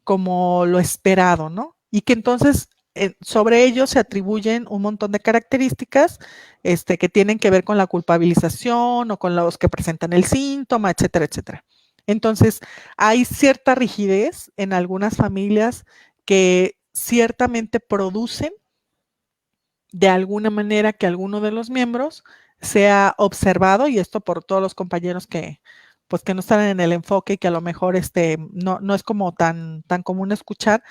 como lo esperado, ¿no? Y que entonces sobre ellos se atribuyen un montón de características que tienen que ver con la culpabilización o con los que presentan el síntoma, etcétera, etcétera. Entonces, hay cierta rigidez en algunas familias que ciertamente producen de alguna manera que alguno de los miembros sea observado, y esto por todos los compañeros que, pues, que no están en el enfoque y que a lo mejor no es como tan común escuchar,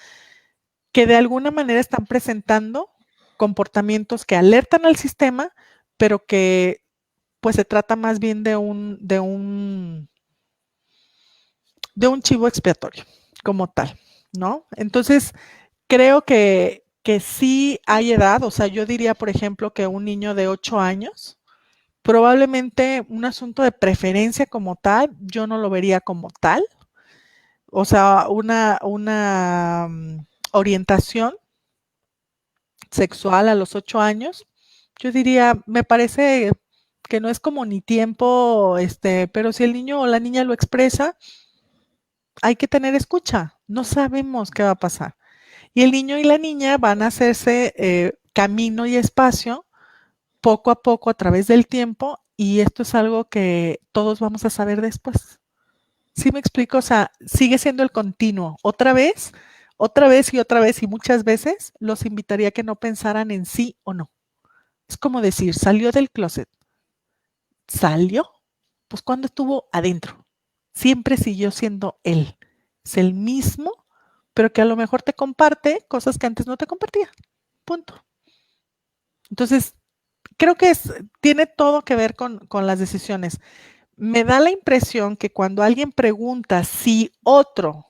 que de alguna manera están presentando comportamientos que alertan al sistema, pero que pues se trata más bien de un chivo expiatorio como tal, ¿no? Entonces, creo que sí hay edad, o sea, yo diría, por ejemplo, que un niño de 8 años, probablemente un asunto de preferencia como tal, yo no lo vería como tal, o sea, una orientación sexual a los 8 años, yo diría, me parece que no es como ni tiempo, pero si el niño o la niña lo expresa, hay que tener escucha, no sabemos qué va a pasar. Y el niño y la niña van a hacerse camino y espacio poco a poco a través del tiempo, y esto es algo que todos vamos a saber después. ¿Sí me explico? O sea, sigue siendo el continuo. Otra vez y otra vez y muchas veces los invitaría a que no pensaran en sí o no. Es como decir, salió del closet. ¿Salió? Pues cuando estuvo adentro. Siempre siguió siendo él. Es el mismo, pero que a lo mejor te comparte cosas que antes no te compartía. Punto. Entonces, creo que tiene todo que ver con las decisiones. Me da la impresión que cuando alguien pregunta si otro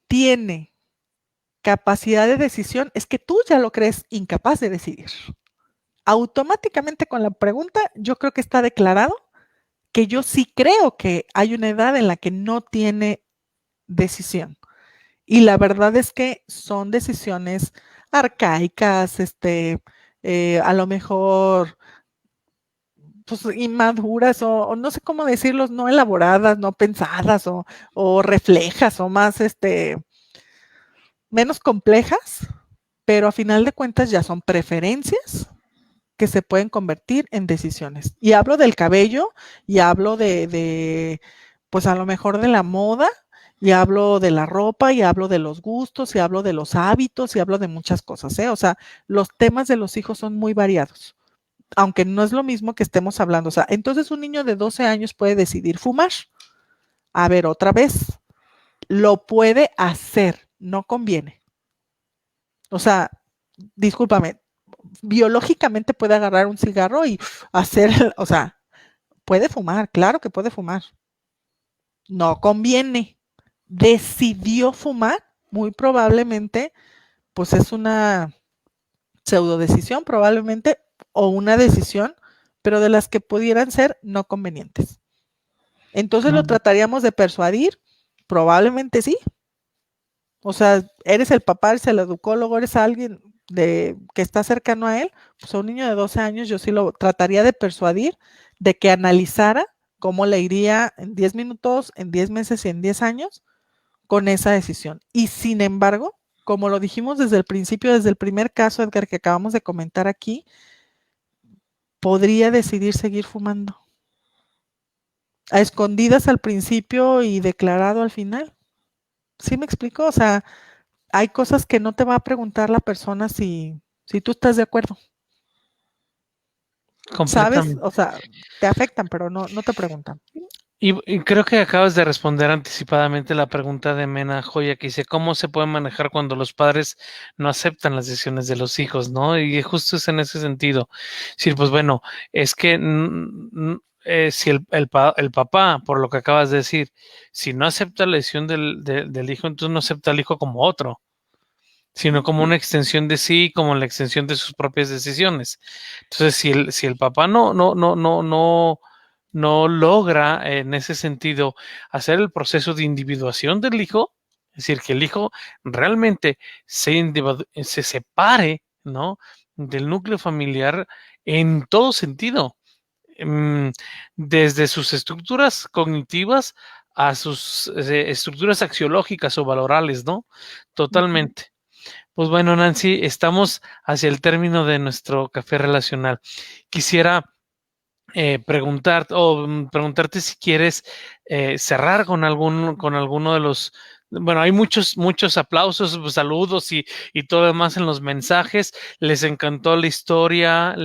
tiene capacidad de decisión, es que tú ya lo crees incapaz de decidir. Automáticamente con la pregunta, yo creo que está declarado que yo sí creo que hay una edad en la que no tiene decisión. Y la verdad es que son decisiones arcaicas, a lo mejor pues, inmaduras o no sé cómo decirlos, no elaboradas, no pensadas o reflejas o más, menos complejas, pero a final de cuentas ya son preferencias que se pueden convertir en decisiones. Y hablo del cabello, y hablo pues a lo mejor de la moda, y hablo de la ropa, y hablo de los gustos, y hablo de los hábitos, y hablo de muchas cosas, ¿eh? O sea, los temas de los hijos son muy variados, aunque no es lo mismo que estemos hablando. O sea, entonces un niño de 12 años puede decidir fumar. A ver, otra vez, lo puede hacer, no conviene. O sea, discúlpame, biológicamente puede agarrar un cigarro y hacer, o sea, puede fumar, claro que puede fumar. No conviene. decidió fumar, muy probablemente, pues es una pseudodecisión probablemente, o una decisión, pero de las que pudieran ser no convenientes. Entonces lo trataríamos de persuadir, probablemente sí. O sea, eres el papá, eres el educólogo, eres alguien que está cercano a él, pues a un niño de 12 años yo sí lo trataría de persuadir de que analizara cómo le iría en 10 minutos, en 10 meses y en 10 años con esa decisión. Y sin embargo, como lo dijimos desde el principio, desde el primer caso, Edgar, que acabamos de comentar aquí, podría decidir seguir fumando. A escondidas al principio y declarado al final. ¿Sí me explico? O sea, hay cosas que no te va a preguntar la persona si tú estás de acuerdo. ¿Sabes? O sea, te afectan, pero no te preguntan. Y creo que acabas de responder anticipadamente la pregunta de Mena Joya que dice, ¿cómo se puede manejar cuando los padres no aceptan las decisiones de los hijos, no? Y justo es en ese sentido. Sí, pues bueno, es que si el papá, por lo que acabas de decir, si no acepta la decisión del hijo, entonces no acepta al hijo como otro, sino como una extensión de sí, como la extensión de sus propias decisiones. Entonces, si el papá no logra en ese sentido hacer el proceso de individuación del hijo, es decir, que el hijo realmente se separe, ¿no?, del núcleo familiar en todo sentido, desde sus estructuras cognitivas a sus estructuras axiológicas o valorales, ¿no? Totalmente. Pues bueno, Nancy, estamos hacia el término de nuestro café relacional. Quisiera preguntarte si quieres cerrar con alguno de los. Bueno, hay muchos aplausos, saludos y todo demás en los mensajes. Les encantó la historia.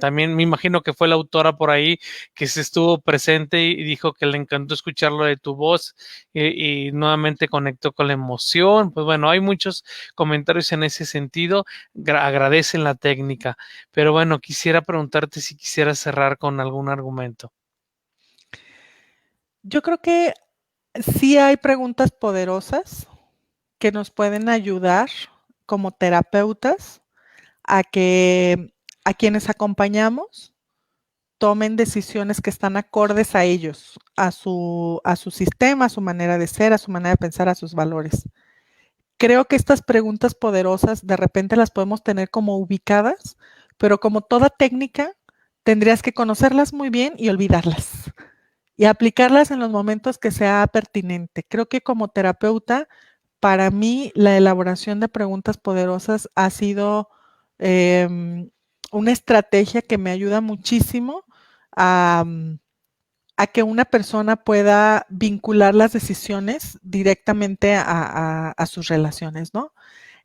También me imagino que fue la autora por ahí que se estuvo presente y dijo que le encantó escucharlo de tu voz y nuevamente conectó con la emoción. Pues bueno, hay muchos comentarios en ese sentido. Agradecen la técnica. Pero bueno, quisiera preguntarte si quisieras cerrar con algún argumento. Yo creo que sí hay preguntas poderosas que nos pueden ayudar como terapeutas a que a quienes acompañamos tomen decisiones que están acordes a ellos, a su sistema, a su manera de ser, a su manera de pensar, a sus valores. Creo que estas preguntas poderosas de repente las podemos tener como ubicadas, pero como toda técnica, tendrías que conocerlas muy bien y olvidarlas y aplicarlas en los momentos que sea pertinente. Creo que como terapeuta, para mí la elaboración de preguntas poderosas ha sido una estrategia que me ayuda muchísimo a que una persona pueda vincular las decisiones directamente a sus relaciones, ¿no?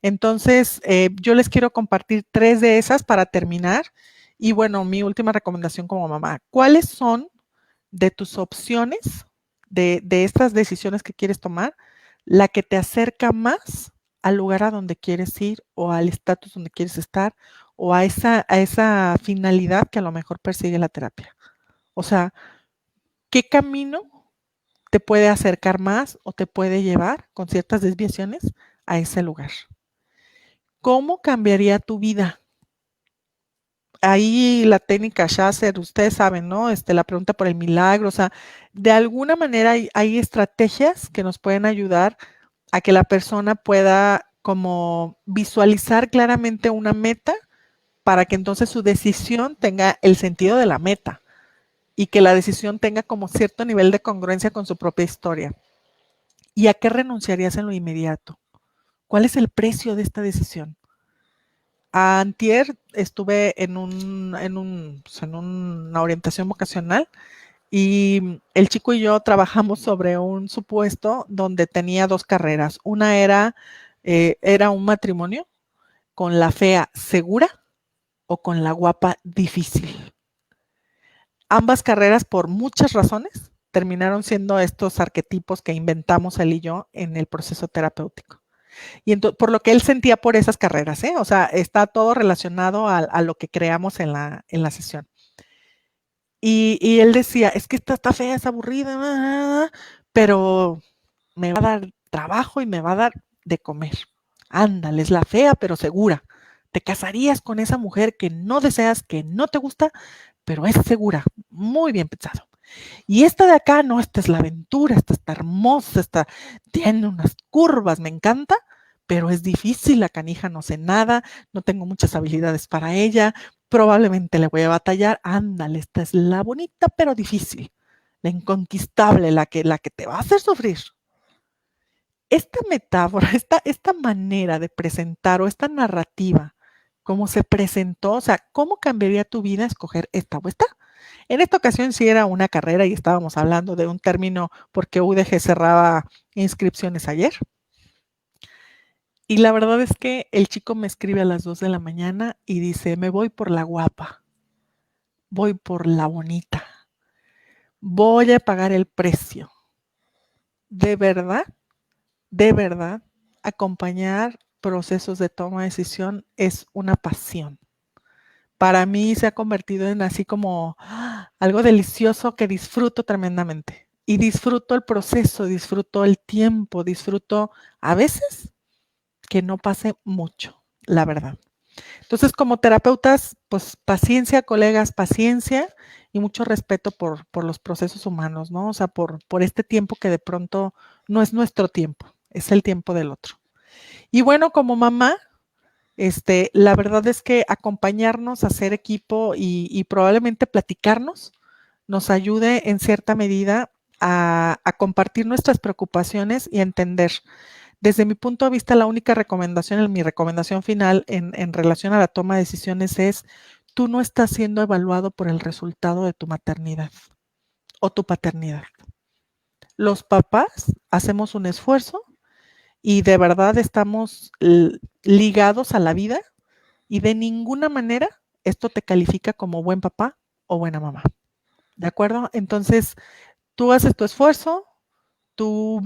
Entonces, yo les quiero compartir 3 de esas para terminar. Y bueno, mi última recomendación como mamá, ¿cuáles son de tus opciones, de estas decisiones que quieres tomar, la que te acerca más al lugar a donde quieres ir o al estatus donde quieres estar o a esa finalidad que a lo mejor persigue la terapia? O sea, ¿qué camino te puede acercar más o te puede llevar con ciertas desviaciones a ese lugar? ¿Cómo cambiaría tu vida? Ahí la técnica Shazer, ustedes saben, ¿no? La pregunta por el milagro, o sea, de alguna manera hay estrategias que nos pueden ayudar a que la persona pueda como visualizar claramente una meta para que entonces su decisión tenga el sentido de la meta y que la decisión tenga como cierto nivel de congruencia con su propia historia. ¿Y a qué renunciarías en lo inmediato? ¿Cuál es el precio de esta decisión? Antier estuve en una orientación vocacional y el chico y yo trabajamos sobre un supuesto donde tenía 2 carreras. Una era un matrimonio con la fea segura o con la guapa difícil. Ambas carreras, por muchas razones, terminaron siendo estos arquetipos que inventamos él y yo en el proceso terapéutico. Y entonces, por lo que él sentía por esas carreras, o sea, está todo relacionado a lo que creamos en la sesión. Y él decía, es que está fea, es aburrida, pero me va a dar trabajo y me va a dar de comer. Ándale, es la fea, pero segura. Te casarías con esa mujer que no deseas, que no te gusta, pero es segura. Muy bien pensado. Y esta de acá, no, esta es la aventura, esta está hermosa, esta tiene unas curvas, me encanta, pero es difícil, la canija no sé nada, no tengo muchas habilidades para ella, probablemente le voy a batallar. Ándale, esta es la bonita, pero difícil, la inconquistable, la que te va a hacer sufrir. Esta metáfora, esta manera de presentar o esta narrativa, cómo se presentó, o sea, ¿cómo cambiaría tu vida escoger esta o esta? En esta ocasión sí era una carrera y estábamos hablando de un término porque UDG cerraba inscripciones ayer. Y la verdad es que el chico me escribe a las 2 de la mañana y dice, me voy por la guapa, voy por la bonita, voy a pagar el precio. De verdad, acompañar procesos de toma de decisión es una pasión. Para mí se ha convertido en así como algo delicioso que disfruto tremendamente. Y disfruto el proceso, disfruto el tiempo, disfruto a veces que no pase mucho, la verdad. Entonces, como terapeutas, pues paciencia, colegas, paciencia y mucho respeto por los procesos humanos, ¿no? O sea, por este tiempo que de pronto no es nuestro tiempo, es el tiempo del otro. Y bueno, como mamá, la verdad es que acompañarnos, hacer equipo y probablemente platicarnos nos ayude en cierta medida a compartir nuestras preocupaciones y a entender. Desde mi punto de vista, la única recomendación, mi recomendación final en relación a la toma de decisiones es, tú no estás siendo evaluado por el resultado de tu maternidad o tu paternidad. Los papás hacemos un esfuerzo y de verdad estamos ligados a la vida y de ninguna manera esto te califica como buen papá o buena mamá. ¿De acuerdo? Entonces, tú haces tu esfuerzo, tú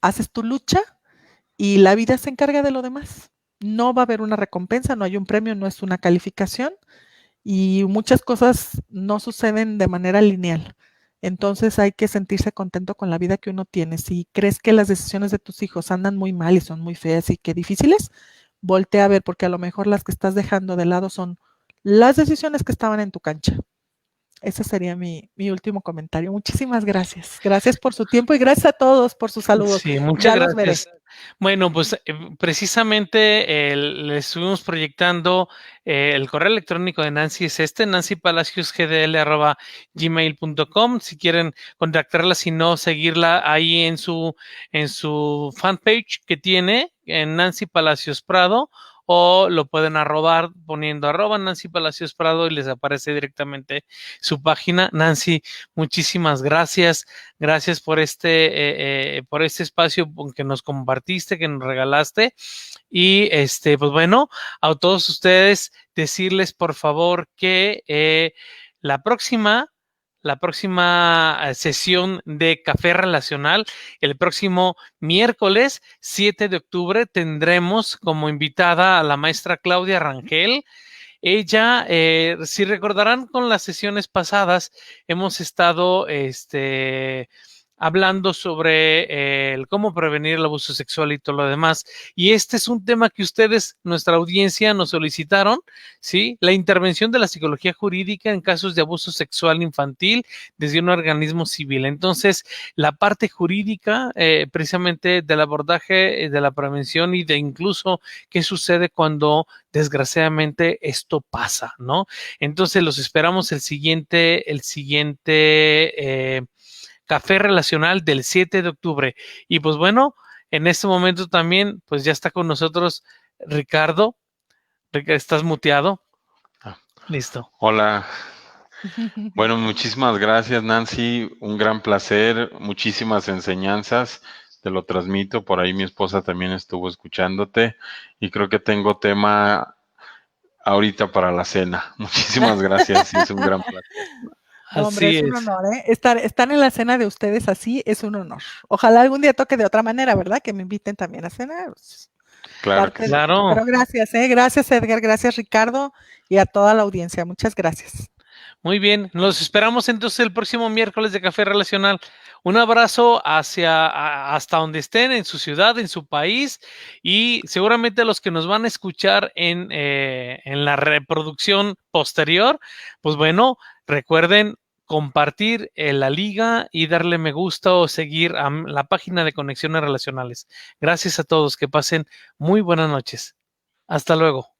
haces tu lucha y la vida se encarga de lo demás. No va a haber una recompensa, no hay un premio, no es una calificación y muchas cosas no suceden de manera lineal. Entonces hay que sentirse contento con la vida que uno tiene. Si crees que las decisiones de tus hijos andan muy mal y son muy feas y que difíciles, voltea a ver porque a lo mejor las que estás dejando de lado son las decisiones que estaban en tu cancha. Ese sería mi último comentario. Muchísimas gracias. Gracias por su tiempo y gracias a todos por sus saludos. Sí, muchas Ya los veré. gracias. Bueno, pues precisamente le estuvimos proyectando el correo electrónico de Nancy es nancypalaciosgdl@gmail.com. Si quieren contactarla, si no, seguirla ahí en su fanpage que tiene en Nancy Palacios Prado, o lo pueden arrobar poniendo @Nancy Palacios Prado y les aparece directamente su página. Nancy, muchísimas gracias. Gracias por este espacio que nos compartiste, que nos regalaste. Y pues bueno, a todos ustedes decirles por favor que la próxima sesión de Café Relacional, el próximo miércoles 7 de octubre, tendremos como invitada a la maestra Claudia Rangel. Ella, si recordarán con las sesiones pasadas, hemos estado hablando sobre el cómo prevenir el abuso sexual y todo lo demás. Y este es un tema que ustedes, nuestra audiencia, nos solicitaron, ¿sí? La intervención de la psicología jurídica en casos de abuso sexual infantil desde un organismo civil. Entonces, la parte jurídica, precisamente del abordaje, de la prevención y de incluso qué sucede cuando desgraciadamente esto pasa, ¿no? Entonces, los esperamos el siguiente Café Relacional del 7 de octubre. Y pues bueno, en este momento también, pues ya está con nosotros Ricardo. ¿Estás muteado? Listo. Hola. Bueno, muchísimas gracias, Nancy. Un gran placer, muchísimas enseñanzas. Te lo transmito. Por ahí mi esposa también estuvo escuchándote y creo que tengo tema ahorita para la cena. Muchísimas gracias y es un gran placer. Hombre, Así es un es. honor, ¿eh? Estar en la cena de ustedes así es un honor. Ojalá algún día toque de otra manera, ¿verdad? Que me inviten también a cenar. Claro que sí. Claro. Pero gracias, ¿eh? Gracias, Edgar. Gracias, Ricardo. Y a toda la audiencia. Muchas gracias. Muy bien. Nos esperamos entonces el próximo miércoles de Café Relacional. Un abrazo hasta donde estén, en su ciudad, en su país, y seguramente los que nos van a escuchar en la reproducción posterior, pues bueno, recuerden compartir la liga y darle me gusta o seguir a la página de Conexiones Relacionales. Gracias a todos, que pasen muy buenas noches. Hasta luego.